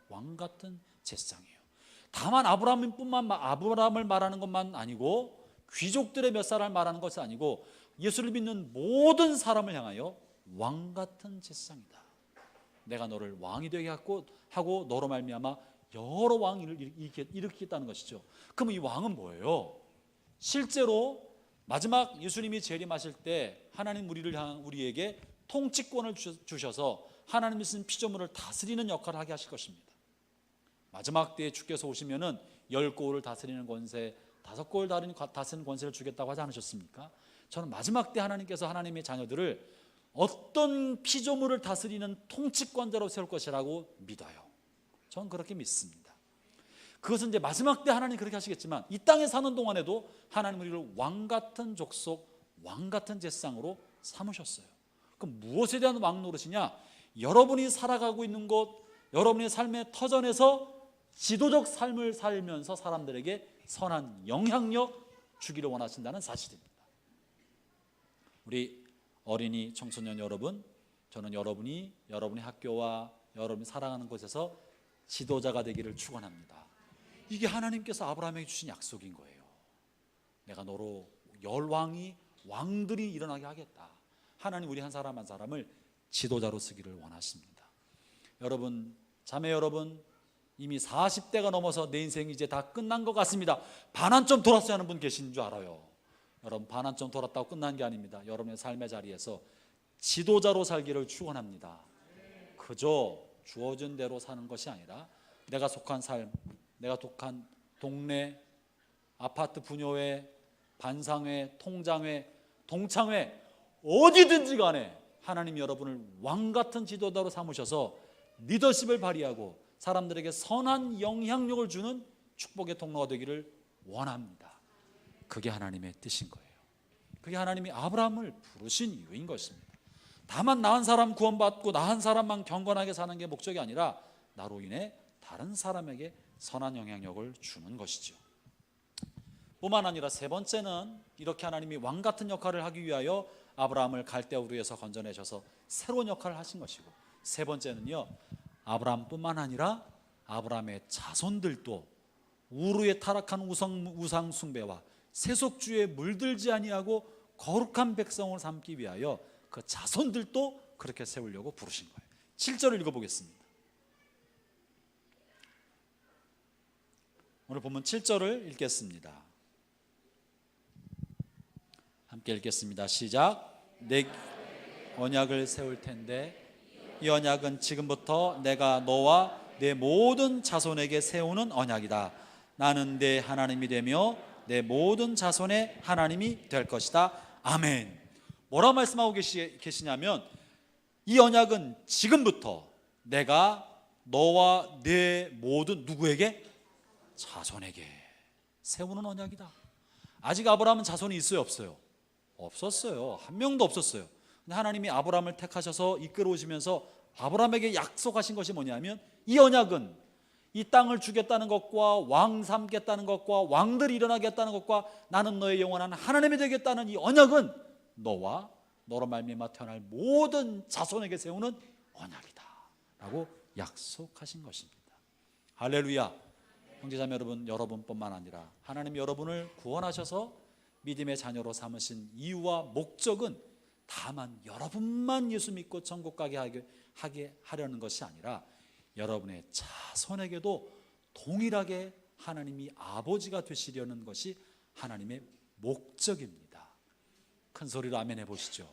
왕같은 제사장이에요. 다만 아브라함을 말하는 것만 아니고 귀족들의 몇 사람을 말하는 것이 아니고 예수를 믿는 모든 사람을 향하여 왕같은 제사장이다. 내가 너를 왕이 되게 하고 너로 말미암아 여러 왕을 일으키겠다는 것이죠. 그럼 이 왕은 뭐예요? 실제로 마지막 예수님이 재림하실 때 하나님 우리에게 통치권을 주셔서 하나님이 쓴 피조물을 다스리는 역할을 하게 하실 것입니다. 마지막 때에 주께서 오시면은 10고을을 다스리는 권세, 5고을 다스리는 권세를 주겠다고 하지 않으셨습니까? 저는 마지막 때 하나님께서 하나님의 자녀들을 어떤 피조물을 다스리는 통치권자로 세울 것이라고 믿어요. 저는 그렇게 믿습니다. 그것은 이제 마지막 때 하나님 그렇게 하시겠지만 이 땅에 사는 동안에도 하나님 우리를 왕같은 족속, 왕같은 제사장으로 삼으셨어요. 그럼 무엇에 대한 왕 노릇이냐? 여러분이 살아가고 있는 곳, 여러분의 삶의 터전에서 지도적 삶을 살면서 사람들에게 선한 영향력 주기를 원하신다는 사실입니다. 우리 어린이 청소년 여러분, 저는 여러분이 학교와 여러분이 살아가는 곳에서 지도자가 되기를 축원합니다. 이게 하나님께서 아브라함에게 주신 약속인 거예요. 내가 너로 왕들이 일어나게 하겠다. 하나님 우리 한 사람 한 사람을 지도자로 쓰기를 원하십니다. 여러분, 자매 여러분, 이미 40대가 넘어서 내 인생이 이제 다 끝난 것 같습니다. 반환점 돌았어야 하는 분 계신 줄 알아요. 여러분, 반환점 돌았다고 끝난 게 아닙니다. 여러분의 삶의 자리에서 지도자로 살기를 축원합니다. 그저 주어진 대로 사는 것이 아니라 내가 속한 삶, 내가 속한 동네, 아파트 분녀회, 반상회, 통장회, 동창회 어디든지 간에 하나님 여러분을 왕같은 지도자로 삼으셔서 리더십을 발휘하고 사람들에게 선한 영향력을 주는 축복의 통로가 되기를 원합니다. 그게 하나님의 뜻인 거예요. 그게 하나님이 아브라함을 부르신 이유인 것입니다. 다만 나 한 사람 구원받고 나 한 사람만 경건하게 사는 게 목적이 아니라 나로 인해 다른 사람에게 선한 영향력을 주는 것이죠. 뿐만 아니라 세 번째는 이렇게 하나님이 왕 같은 역할을 하기 위하여 아브라함을 갈대우르에서 건져내셔서 새로운 역할을 하신 것이고, 세 번째는요, 아브라함뿐만 아니라 아브라함의 자손들도 우르에 타락한 우상 숭배와 세속주의에 물들지 아니하고 거룩한 백성을 삼기 위하여 그 자손들도 그렇게 세우려고 부르신 거예요. 7절을 읽어보겠습니다. 오늘 본문 7절을 읽겠습니다. 함께 읽겠습니다. 시작. 내 언약을 세울 텐데 이 언약은 지금부터 내가 너와 내 모든 자손에게 세우는 언약이다. 나는 내 하나님이 되며 내 모든 자손의 하나님이 될 것이다. 아멘. 뭐라 말씀하고 계시냐면 이 언약은 지금부터 내가 너와 내 모든 누구에게? 자손에게 세우는 언약이다. 아직 아브라함은 자손이 있어요, 없어요? 없었어요. 한 명도 없었어요. 근데 하나님이 아브라함을 택하셔서 이끌어오시면서 아브라함에게 약속하신 것이 뭐냐면 이 언약은 이 땅을 주겠다는 것과 왕 삼겠다는 것과 왕들이 일어나겠다는 것과 나는 너의 영원한 하나님이 되겠다는 이 언약은 너와 너로 말미암아 태어날 모든 자손에게 세우는 언약이다 라고 약속하신 것입니다. 할렐루야. 형제자매 여러분, 여러분뿐만 아니라 하나님 여러분을 구원하셔서 믿음의 자녀로 삼으신 이유와 목적은 다만 여러분만 예수 믿고 천국 가게 하게 하려는 것이 아니라 여러분의 자손에게도 동일하게 하나님이 아버지가 되시려는 것이 하나님의 목적입니다. 큰 소리로 아멘 해보시죠.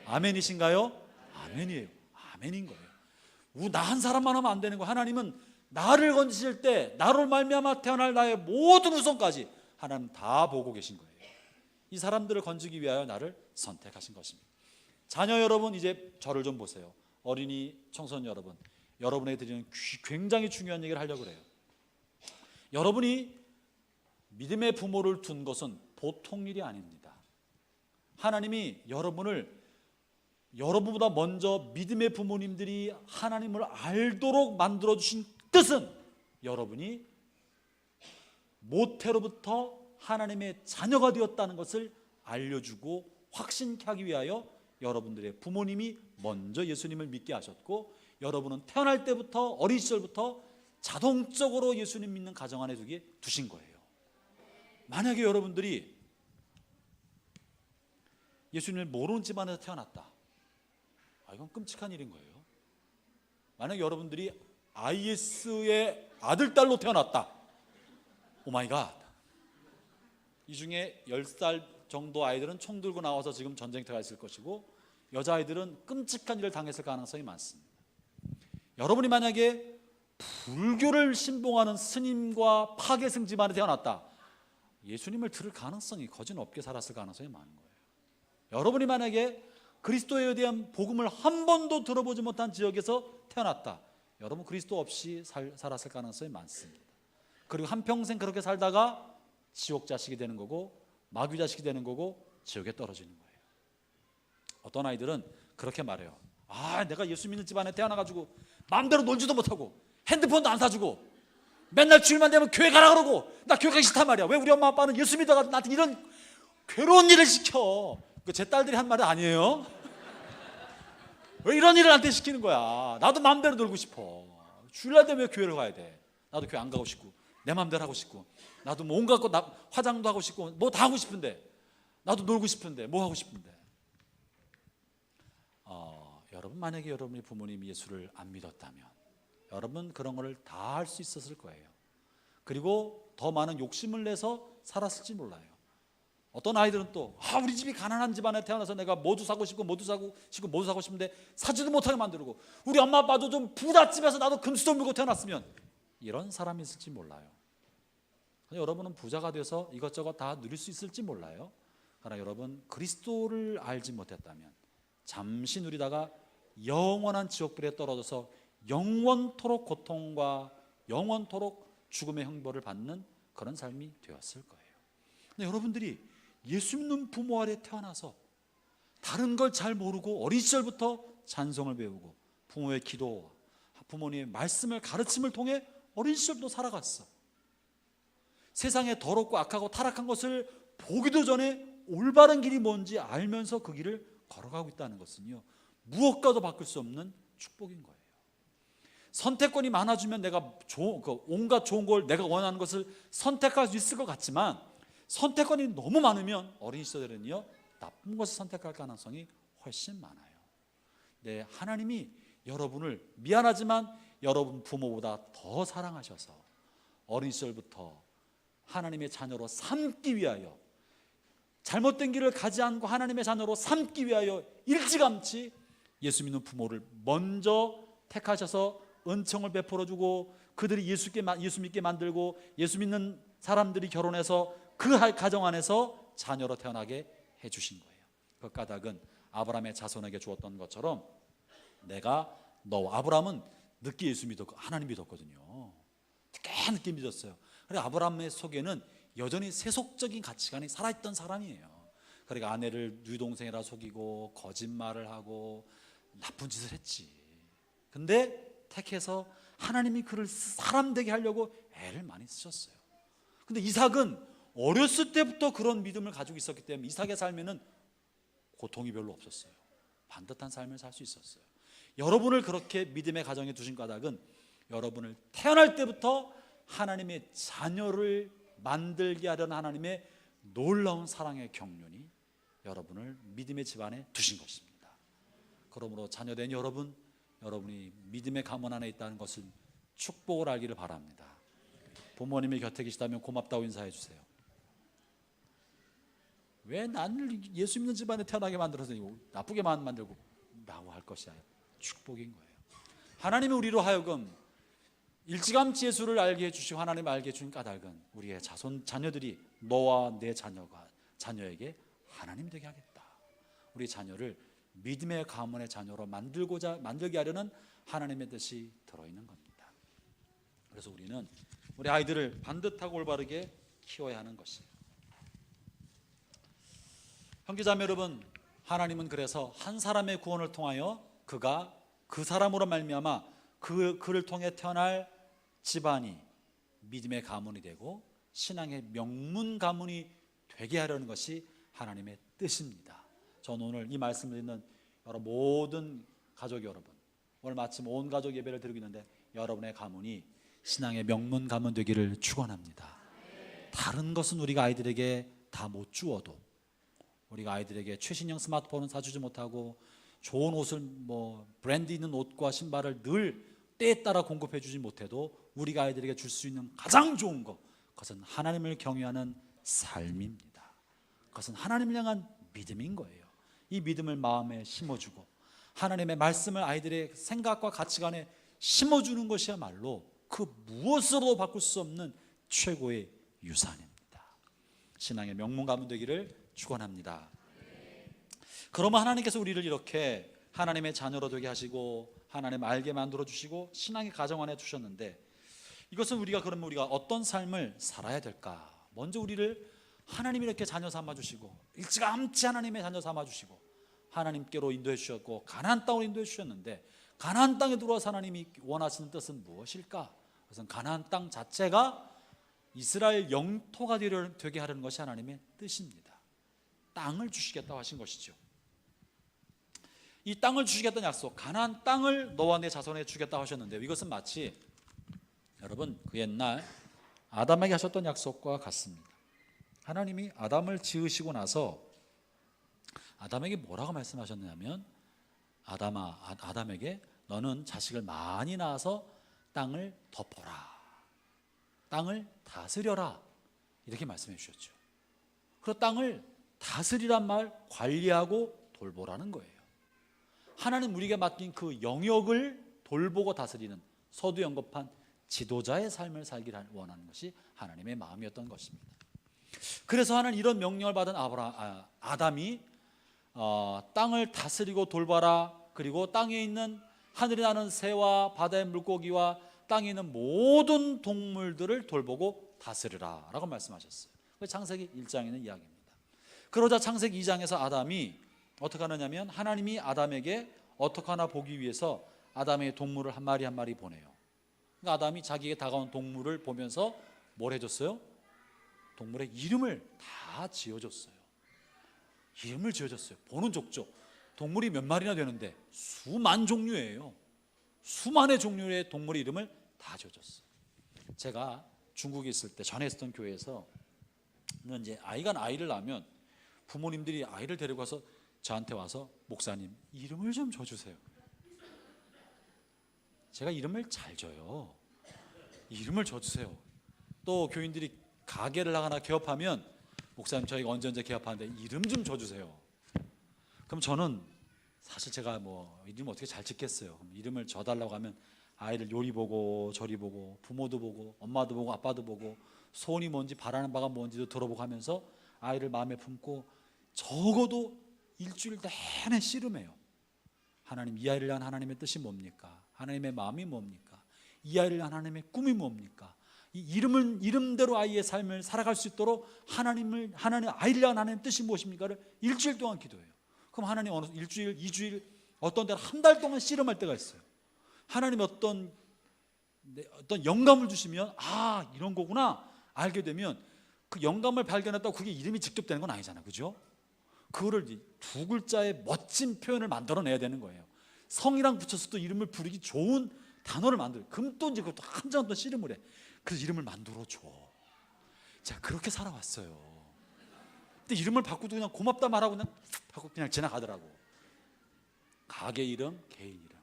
아멘이신가요? 아멘이에요. 아멘인 거예요. 나 한 사람만 하면 안 되는 거예요. 하나님은 나를 건지실 때 나로 말미암아 태어날 나의 모든 후손까지 하나님 다 보고 계신 거예요. 이 사람들을 건지기 위하여 나를 선택하신 것입니다. 자녀 여러분, 이제 저를 좀 보세요. 어린이 청소년 여러분, 여러분에게 드리는 굉장히 중요한 얘기를 하려고 그래요. 여러분이 믿음의 부모를 둔 것은 보통 일이 아닙니다. 하나님이 여러분보다 먼저 믿음의 부모님들이 하나님을 알도록 만들어 주신 뜻은 여러분이 모태로부터 하나님의 자녀가 되었다는 것을 알려주고 확신케 하기 위하여 여러분들의 부모님이 먼저 예수님을 믿게 하셨고, 여러분은 태어날 때부터 어린 시절부터 자동적으로 예수님 믿는 가정 안에 두신 거예요. 만약에 여러분들이 예수님을 모르는 집안에서 태어났다, 이건 끔찍한 일인 거예요. 만약에 여러분들이 IS의 아들, 딸로 태어났다, 오마이갓. 이 중에 10살 정도 아이들은 총 들고 나와서 지금 전쟁터가 있을 것이고, 여자아이들은 끔찍한 일을 당했을 가능성이 많습니다. 여러분이 만약에 불교를 신봉하는 스님과 파괴승 집안에 태어났다, 예수님을 들을 가능성이 거진 없게 살았을 가능성이 많은 거예요. 여러분이 만약에 그리스도에 대한 복음을 한 번도 들어보지 못한 지역에서 태어났다, 여러분 그리스도 없이 살았을 가능성이 많습니다. 그리고 한평생 그렇게 살다가 지옥 자식이 되는 거고, 마귀 자식이 되는 거고, 지옥에 떨어지는 거예요. 어떤 아이들은 그렇게 말해요. 내가 예수 믿는 집안에 태어나가지고 마음대로 놀지도 못하고 핸드폰도 안 사주고 맨날 주일만 되면 교회 가라 그러고, 나 교회 가기 싫단 말이야. 왜 우리 엄마 아빠는 예수 믿어가 나한테 이런 괴로운 일을 시켜? 제 딸들이 한 말은 아니에요. 왜 이런 일을 나한테 시키는 거야? 나도 마음대로 놀고 싶어. 주일날 되면 왜 교회를 가야 돼? 나도 교회 안 가고 싶고 내 마음대로 하고 싶고, 나도 뭐 온갖 거 화장도 하고 싶고 뭐 다 하고 싶은데, 나도 놀고 싶은데 뭐 하고 싶은데. 여러분 만약에 여러분의 부모님이 예수를 안 믿었다면 여러분 그런 거를 다 할 수 있었을 거예요. 그리고 더 많은 욕심을 내서 살았을지 몰라요. 어떤 아이들은 또 우리 집이 가난한 집안에 태어나서 내가 모두 사고 싶고 모두 사고 싶은데 사지도 못하게 만들고, 우리 엄마 아빠도 좀 부잣집에서 나도 금수저 물고 태어났으면, 이런 사람이 있을지 몰라요. 여러분은 부자가 돼서 이것저것 다 누릴 수 있을지 몰라요. 그러나 여러분 그리스도를 알지 못했다면 잠시 누리다가 영원한 지옥불에 떨어져서 영원토록 고통과 영원토록 죽음의 형벌을 받는 그런 삶이 되었을 거예요. 근데 여러분들이 예수 믿는 부모 아래 태어나서 다른 걸 잘 모르고 어린 시절부터 찬송을 배우고 부모의 기도, 부모님의 말씀을 가르침을 통해 어린 시절도 살아갔어. 세상에 더럽고 악하고 타락한 것을 보기도 전에 올바른 길이 뭔지 알면서 그 길을 걸어가고 있다는 것은요, 무엇과도 바꿀 수 없는 축복인 거예요. 선택권이 많아지면 내가 온갖 좋은 걸, 내가 원하는 것을 선택할 수 있을 것 같지만, 선택권이 너무 많으면 어린 시절에는요 나쁜 것을 선택할 가능성이 훨씬 많아요. 네, 하나님이 여러분을 미안하지만 여러분 부모보다 더 사랑하셔서 어린 시절부터 하나님의 자녀로 삼기 위하여, 잘못된 길을 가지 않고 하나님의 자녀로 삼기 위하여 일찌감치 예수 믿는 부모를 먼저 택하셔서 은총을 베풀어주고, 그들이 예수 믿게 만들고, 예수 믿는 사람들이 결혼해서 그 가정 안에서 자녀로 태어나게 해주신 거예요. 그 까닭은 아브라함의 자손에게 주었던 것처럼, 아브라함은 늦게 예수 믿었고 하나님 믿었거든요. 늦게 믿었어요. 그래서 아브라함의 속에는 여전히 세속적인 가치관이 살아있던 사람이에요. 그러니까 아내를 유동생이라 속이고 거짓말을 하고 나쁜 짓을 했지. 근데 택해서 하나님이 그를 사람 되게 하려고 애를 많이 쓰셨어요. 근데 이삭은 어렸을 때부터 그런 믿음을 가지고 있었기 때문에 이삭의 삶에는 고통이 별로 없었어요. 반듯한 삶을 살 수 있었어요. 여러분을 그렇게 믿음의 가정에 두신 까닭은 여러분을 태어날 때부터 하나님의 자녀를 만들게 하려는 하나님의 놀라운 사랑의 경륜이 여러분을 믿음의 집안에 두신 것입니다. 그러므로 자녀된 여러분이 믿음의 가문 안에 있다는 것을 축복을 알기를 바랍니다. 부모님이 곁에 계시다면 고맙다고 인사해 주세요. 왜 나를 예수 믿는 집안에 태어나게 만들어서 나쁘게만 만들고 라고 할 것이 아니라 축복인 거예요. 하나님이 우리로 하여금 일찌감치 예수를 알게 해주시고 하나님을 알게 해준 까닭은 우리의 자녀들이 너와 내 자녀에게 하나님 되게 하겠다. 우리 자녀를 믿음의 가문의 자녀로 만들게 하려는 하나님의 뜻이 들어있는 겁니다. 그래서 우리는 우리 아이들을 반듯하고 올바르게 키워야 하는 것이에요. 형제자매 여러분, 하나님은 그래서 한 사람의 구원을 통하여 그가 그 사람으로 말미암아 그를 통해 태어날 집안이 믿음의 가문이 되고 신앙의 명문 가문이 되게 하려는 것이 하나님의 뜻입니다. 저는 오늘 이 말씀을 듣는 모든 가족 여러분, 오늘 마침 온 가족 예배를 드리고 있는데 여러분의 가문이 신앙의 명문 가문 되기를 축원합니다. 다른 것은 우리가 아이들에게 다 못 주어도, 우리가 아이들에게 최신형 스마트폰은 사주지 못하고 좋은 옷을 브랜드 있는 옷과 신발을 늘 때에 따라 공급해 주지 못해도 우리가 아이들에게 줄 수 있는 가장 좋은 것, 그것은 하나님을 경외하는 삶입니다. 그것은 하나님을 향한 믿음인 거예요. 이 믿음을 마음에 심어주고 하나님의 말씀을 아이들의 생각과 가치관에 심어주는 것이야말로 그 무엇으로도 바꿀 수 없는 최고의 유산입니다. 신앙의 명문 가문 되기를 축원합니다. 그러면 하나님께서 우리를 이렇게 하나님의 자녀로 되게 하시고 하나님 알게 만들어 주시고 신앙의 가정 안에 두셨는데, 이것은 그러면 우리가 어떤 삶을 살아야 될까? 먼저 우리를 하나님이 이렇게 자녀 삼아 주시고 일찌감치 하나님의 자녀 삼아 주시고 하나님께로 인도해 주셨고 가나안 땅으로 인도해 주셨는데, 가나안 땅에 들어와서 하나님이 원하시는 뜻은 무엇일까? 그것은 가나안 땅 자체가 이스라엘 영토가 되게 하려는 것이 하나님의 뜻입니다. 땅을 주시겠다고 하신 것이죠. 이 땅을 주시겠다는 약속, 가나안 땅을 너와 내 자손에 주겠다고 하셨는데, 이것은 마치 여러분 그 옛날 아담에게 하셨던 약속과 같습니다. 하나님이 아담을 지으시고 나서 아담에게 뭐라고 말씀하셨냐면, 아담에게 너는 자식을 많이 낳아서 땅을 덮어라, 땅을 다스려라, 이렇게 말씀해 주셨죠. 그리고 땅을 다스리란 말, 관리하고 돌보라는 거예요. 하나님 우리에게 맡긴 그 영역을 돌보고 다스리는 서두 영겁한 지도자의 삶을 살기를 원하는 것이 하나님의 마음이었던 것입니다. 그래서 하나님 이런 명령을 받은 아담이 땅을 다스리고 돌봐라, 그리고 땅에 있는 하늘에 나는 새와 바다의 물고기와 땅에 있는 모든 동물들을 돌보고 다스리라 라고 말씀하셨어요. 창세기 1장에 있는 이야기입니다. 그러자 창세기 2장에서 아담이 어떻게 하느냐면, 하나님이 아담에게 어떻게 하나 보기 위해서 아담에게 동물을 한 마리 한 마리 보내요. 그러니까 아담이 자기에게 다가온 동물을 보면서 뭘 해줬어요? 동물의 이름을 다 지어줬어요. 이름을 지어줬어요. 보는 족족. 동물이 몇 마리나 되는데 수만 종류예요. 수만의 종류의 동물의 이름을 다 지어줬어요. 제가 중국에 있을 때 전에 있었던 교회에서 이제 아이를 낳으면 부모님들이 아이를 데리고 와서 저한테 와서, 목사님 이름을 좀 줘주세요. 제가 이름을 잘 줘요. 이름을 줘주세요. 또 교인들이 가게를 하거나 개업하면, 목사님 저희가 언제 개업하는데 이름 좀 줘주세요. 그럼 저는 사실 제가 이름 어떻게 잘 짓겠어요. 그럼 이름을 줘달라고 하면 아이를 요리 보고 저리 보고 부모도 보고 엄마도 보고 아빠도 보고 소원이 뭔지 바라는 바가 뭔지도 들어보고 하면서 아이를 마음에 품고 적어도 일주일 내내 씨름해요. 하나님, 이 아이를 위한 하나님의 뜻이 뭡니까? 하나님의 마음이 뭡니까? 이 아이를 위한 하나님의 꿈이 뭡니까? 이 이름대로 아이의 삶을 살아갈 수 있도록 하나님 아이를 위한 하나님의 뜻이 무엇입니까를 일주일 동안 기도해요. 그럼 하나님 어느 일주일, 2주일, 어떤 때는 한 달 동안 씨름할 때가 있어요. 하나님 어떤 영감을 주시면 이런 거구나 알게 되면, 그 영감을 발견했다고 그게 이름이 직접 되는 건 아니잖아요. 그죠? 그거를 두 글자의 멋진 표현을 만들어내야 되는 거예요. 성이랑 붙여서 또 이름을 부르기 좋은 단어를 만들어. 금도 이제 그것도 한 장 더 씨름을 해. 그래서 이름을 만들어 줘. 제가 그렇게 살아왔어요. 근데 이름을 바꾸도 그냥 고맙다 말하고 그냥 하고 그냥 지나가더라고. 가게 이름, 개인 이름.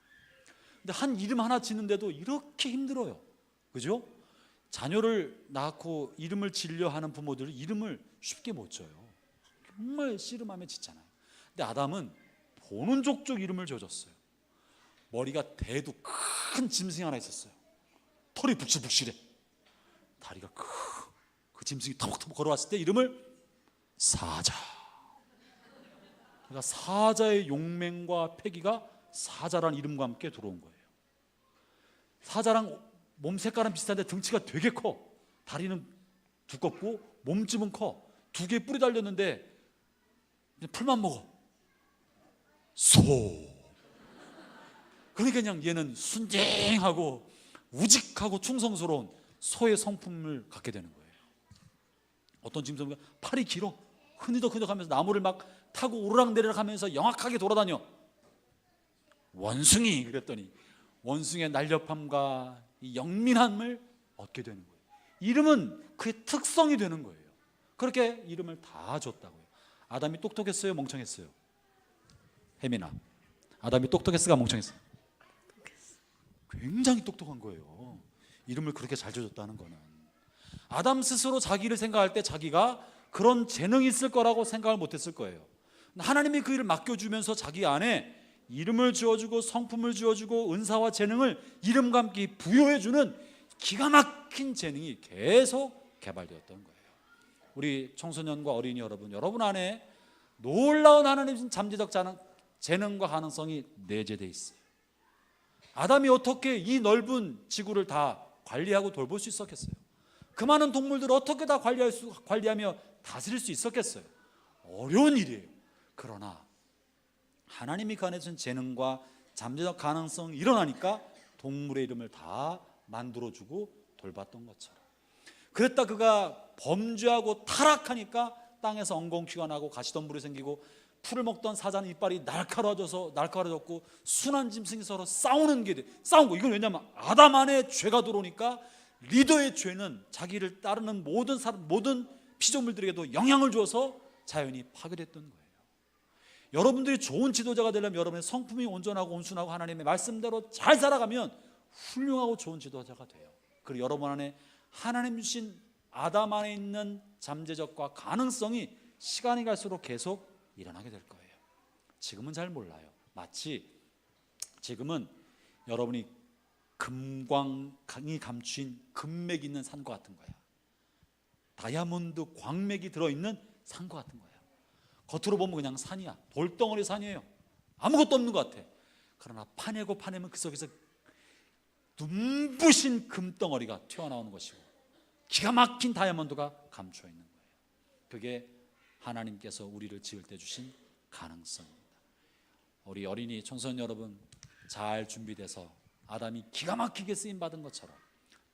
근데 한 이름 하나 짓는데도 이렇게 힘들어요. 그죠? 자녀를 낳고 이름을 지려 하는 부모들은 이름을 쉽게 못 져요. 정말 씨름하며 짓잖아요. 근데 아담은 보는 족족 이름을 지어줬어요. 머리가 대도 큰 짐승이 하나 있었어요. 털이 북실북실해. 다리가 그 짐승이 터벅터벅 걸어왔을 때 이름을 사자. 그러니까 사자의 용맹과 패기가 사자라는 이름과 함께 들어온 거예요. 사자랑 몸 색깔은 비슷한데 등치가 되게 커. 다리는 두껍고 몸집은 커. 두 개의 뿔이 달렸는데 풀만 먹어. 소. 그러니까 그냥 얘는 순쟁하고 우직하고 충성스러운 소의 성품을 갖게 되는 거예요. 어떤 짐승은 팔이 길어. 흐느덕흐느덕하면서 나무를 막 타고 오르락내리락 하면서 영악하게 돌아다녀. 원숭이. 그랬더니 원숭이의 날렵함과 이 영민함을 얻게 되는 거예요. 이름은 그의 특성이 되는 거예요. 그렇게 이름을 다 줬다고요. 아담이 똑똑했어요, 멍청했어요? 혜민아, 아담이 똑똑했어가 멍청했어요? 굉장히 똑똑한 거예요. 이름을 그렇게 잘 지어줬다는 거는. 아담 스스로 자기를 생각할 때 자기가 그런 재능이 있을 거라고 생각을 못했을 거예요. 하나님이 그 일을 맡겨주면서 자기 안에 이름을 지어주고 성품을 지어주고 은사와 재능을 이름과 함께 부여해주는 기가 막힌 재능이 계속 개발되었던 거예요. 우리 청소년과 어린이 여러분, 여러분 안에 놀라운 하나님의 잠재적 재능과 가능성이 내재되어 있어요. 아담이 어떻게 이 넓은 지구를 다 관리하고 돌볼 수 있었겠어요? 그 많은 동물들을 어떻게 다 관리하며 다스릴 수 있었겠어요? 어려운 일이에요. 그러나 하나님이 가내준 재능과 잠재적 가능성이 일어나니까 동물의 이름을 다 만들어주고 돌봤던 것처럼, 그랬다 그가 범죄하고 타락하니까 땅에서 엉겅퀴가 나고 가시덤불이 생기고 풀을 먹던 사자는 이빨이 날카로워졌고 순한 짐승이 서로 싸우는 게 돼. 싸운 거. 이건 왜냐하면 아담 안에 죄가 들어오니까 리더의 죄는 자기를 따르는 모든 피조물들에게도 영향을 줘서 자연이 파괴됐던 거예요. 여러분들이 좋은 지도자가 되려면 여러분의 성품이 온전하고 온순하고 하나님의 말씀대로 잘 살아가면 훌륭하고 좋은 지도자가 돼요. 그리고 여러분 안에 하나님 주신 아담 안에 있는 잠재적과 가능성이 시간이 갈수록 계속 일어나게 될 거예요. 지금은 잘 몰라요. 마치 지금은 여러분이 금광이 감추인 금맥이 있는 산과 같은 거야. 다이아몬드 광맥이 들어있는 산과 같은 거야. 겉으로 보면 그냥 산이야. 돌덩어리 산이에요. 아무것도 없는 것 같아. 그러나 파내면 그 속에서 눈부신 금덩어리가 튀어나오는 것이고 기가 막힌 다이아몬드가 감추어 있는 거예요. 그게 하나님께서 우리를 지을 때 주신 가능성입니다. 우리 어린이 청소년 여러분, 잘 준비돼서 아담이 기가 막히게 쓰임받은 것처럼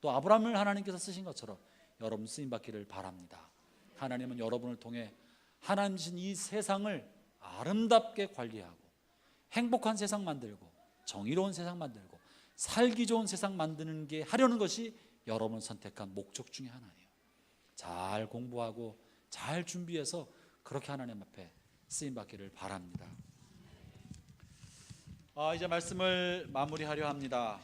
또 아브라함을 하나님께서 쓰신 것처럼 여러분 쓰임받기를 바랍니다. 하나님은 여러분을 통해 하나님 주신 이 세상을 아름답게 관리하고 행복한 세상 만들고 정의로운 세상 만들고 살기 좋은 세상 만드는 게 하려는 것이 여러분을 선택한 목적 중에 하나예요. 잘 공부하고 잘 준비해서 그렇게 하나님 앞에 쓰임받기를 바랍니다. 이제 말씀을 마무리하려 합니다.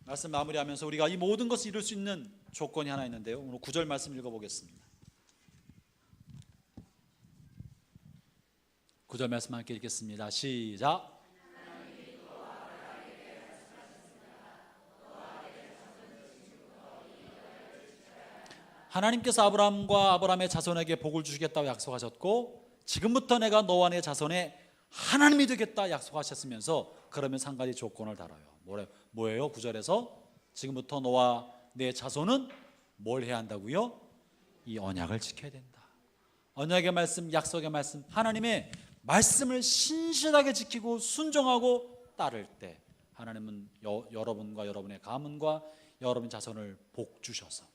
말씀 마무리하면서 우리가 이 모든 것을 이룰 수 있는 조건이 하나 있는데요. 오늘 9절 말씀 읽어보겠습니다. 9절 말씀 함께 읽겠습니다. 시작. 하나님께서 아브라함의 자손에게 복을 주시겠다고 약속하셨고 지금부터 내가 너와 내 자손의 하나님이 되겠다 약속하셨으면서 그러면서 한 가지 조건을 달아요. 뭐예요? 9절에서 지금부터 너와 내 자손은 뭘 해야 한다고요? 이 언약을 지켜야 된다. 언약의 말씀, 약속의 말씀, 하나님의 말씀을 신실하게 지키고 순종하고 따를 때 하나님은 여러분과 여러분의 가문과 여러분 자손을 복 주셔서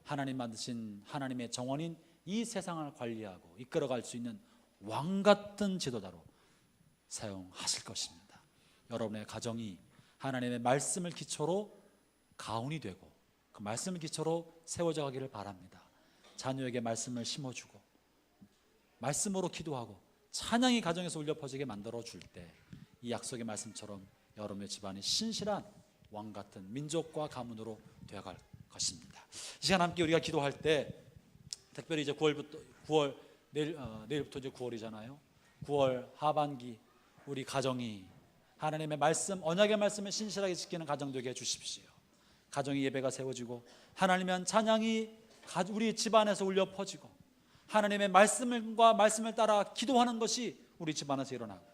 하나님 만드신 하나님의 정원인 이 세상을 관리하고 이끌어갈 수 있는 왕같은 지도자로 사용하실 것입니다. 여러분의 가정이 하나님의 말씀을 기초로 가훈이 되고 그 말씀을 기초로 세워져 가기를 바랍니다. 자녀에게 말씀을 심어주고 말씀으로 기도하고 찬양이 가정에서 울려 퍼지게 만들어줄 때 이 약속의 말씀처럼 여러분의 집안이 신실한 왕같은 민족과 가문으로 되어갈 것입니다. 이 시간 함께 우리가 기도할 때 특별히 이제 9월 내일부터 이제 9월이잖아요. 9월 하반기 우리 가정이 하나님의 말씀, 언약의 말씀을 신실하게 지키는 가정 되게 해주십시오. 가정의 예배가 세워지고 하나님의 찬양이 우리 집안에서 울려 퍼지고 하나님의 말씀과 말씀을 따라 기도하는 것이 우리 집안에서 일어나고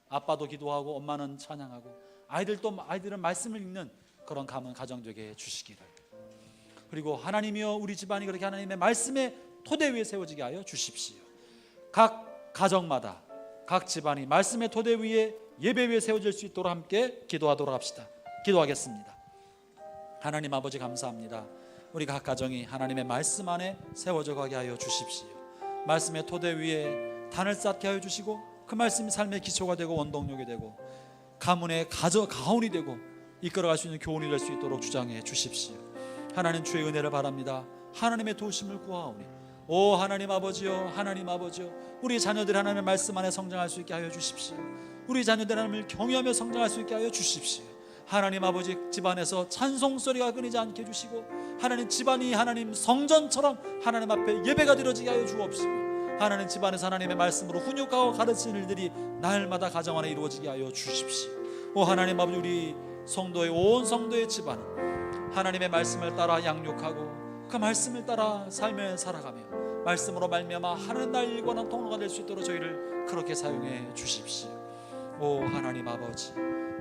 아빠도 기도하고 엄마는 찬양하고 아이들은 말씀을 읽는 그런 가정 되게 해주시기를. 그리고 하나님이여 우리 집안이 그렇게 하나님의 말씀의 토대 위에 세워지게 하여 주십시오. 각 가정마다 각 집안이 말씀의 토대 위에 예배 위에 세워질 수 있도록 함께 기도하도록 합시다. 기도하겠습니다. 하나님 아버지 감사합니다. 우리 각 가정이 하나님의 말씀 안에 세워져 가게 하여 주십시오. 말씀의 토대 위에 단을 쌓게 하여 주시고 그 말씀이 삶의 기초가 되고 원동력이 되고 가문의 가훈이 되고 이끌어갈 수 있는 교훈이 될 수 있도록 주장해 주십시오. 하나님 주의 은혜를 바랍니다. 하나님의 도우심을 구하오니 오 하나님 아버지여, 하나님 아버지여, 우리 자녀들 하나님의 말씀 안에 성장할 수 있게 하여 주십시오. 우리 자녀들 하나님을 경외하며 성장할 수 있게 하여 주십시오. 하나님 아버지 집안에서 찬송 소리가 끊이지 않게 해주시고 하나님 집안이 하나님 성전처럼 하나님 앞에 예배가 드려지게 하여 주옵시고 하나님 집안에서 하나님의 말씀으로 훈육하고 가르치는 일들이 날마다 가정 안에 이루어지게 하여 주십시오. 오 하나님 아버지 우리 성도의 온 성도의 집안은 하나님의 말씀을 따라 양육하고 그 말씀을 따라 삶에 살아가며 말씀으로 말미암아 하나님 나라를 일관한 통로가 될 수 있도록 저희를 그렇게 사용해 주십시오. 오 하나님 아버지,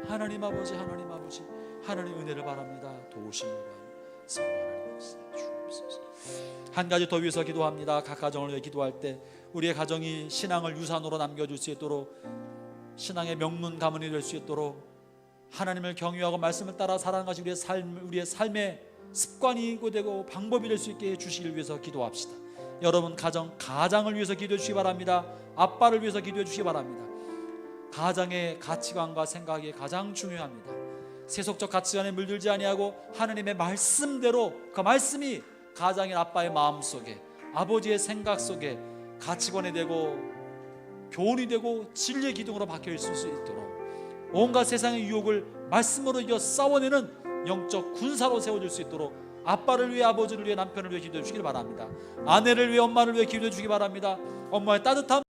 하나님 아버지, 하나님 아버지, 하나님 은혜를 바랍니다. 도우심을 바랍니다. 성령 하나님 주옵소서. 한 가지 더 위해서 기도합니다. 각 가정을 위해 기도할 때 우리의 가정이 신앙을 유산으로 남겨줄 수 있도록 신앙의 명문 가문이 될 수 있도록 하나님을 경외하고 말씀을 따라 살아가는 것이 우리의 삶의 습관이고 되고 방법이 될 수 있게 해주시길 위해서 기도합시다. 여러분 가장을 위해서 기도해 주시기 바랍니다. 아빠를 위해서 기도해 주시기 바랍니다. 가장의 가치관과 생각이 가장 중요합니다. 세속적 가치관에 물들지 아니하고 하나님의 말씀대로 그 말씀이 가장인 아빠의 마음속에 아버지의 생각 속에 가치관이 되고 교훈이 되고 진리의 기둥으로 박혀 있을 수 있도록 온갖 세상의 유혹을 말씀으로 이겨 싸워내는 영적 군사로 세워질 수 있도록 아빠를 위해 아버지를 위해 남편을 위해 기도해 주시길 바랍니다. 아내를 위해 엄마를 위해 기도해 주시기 바랍니다. 엄마의 따뜻함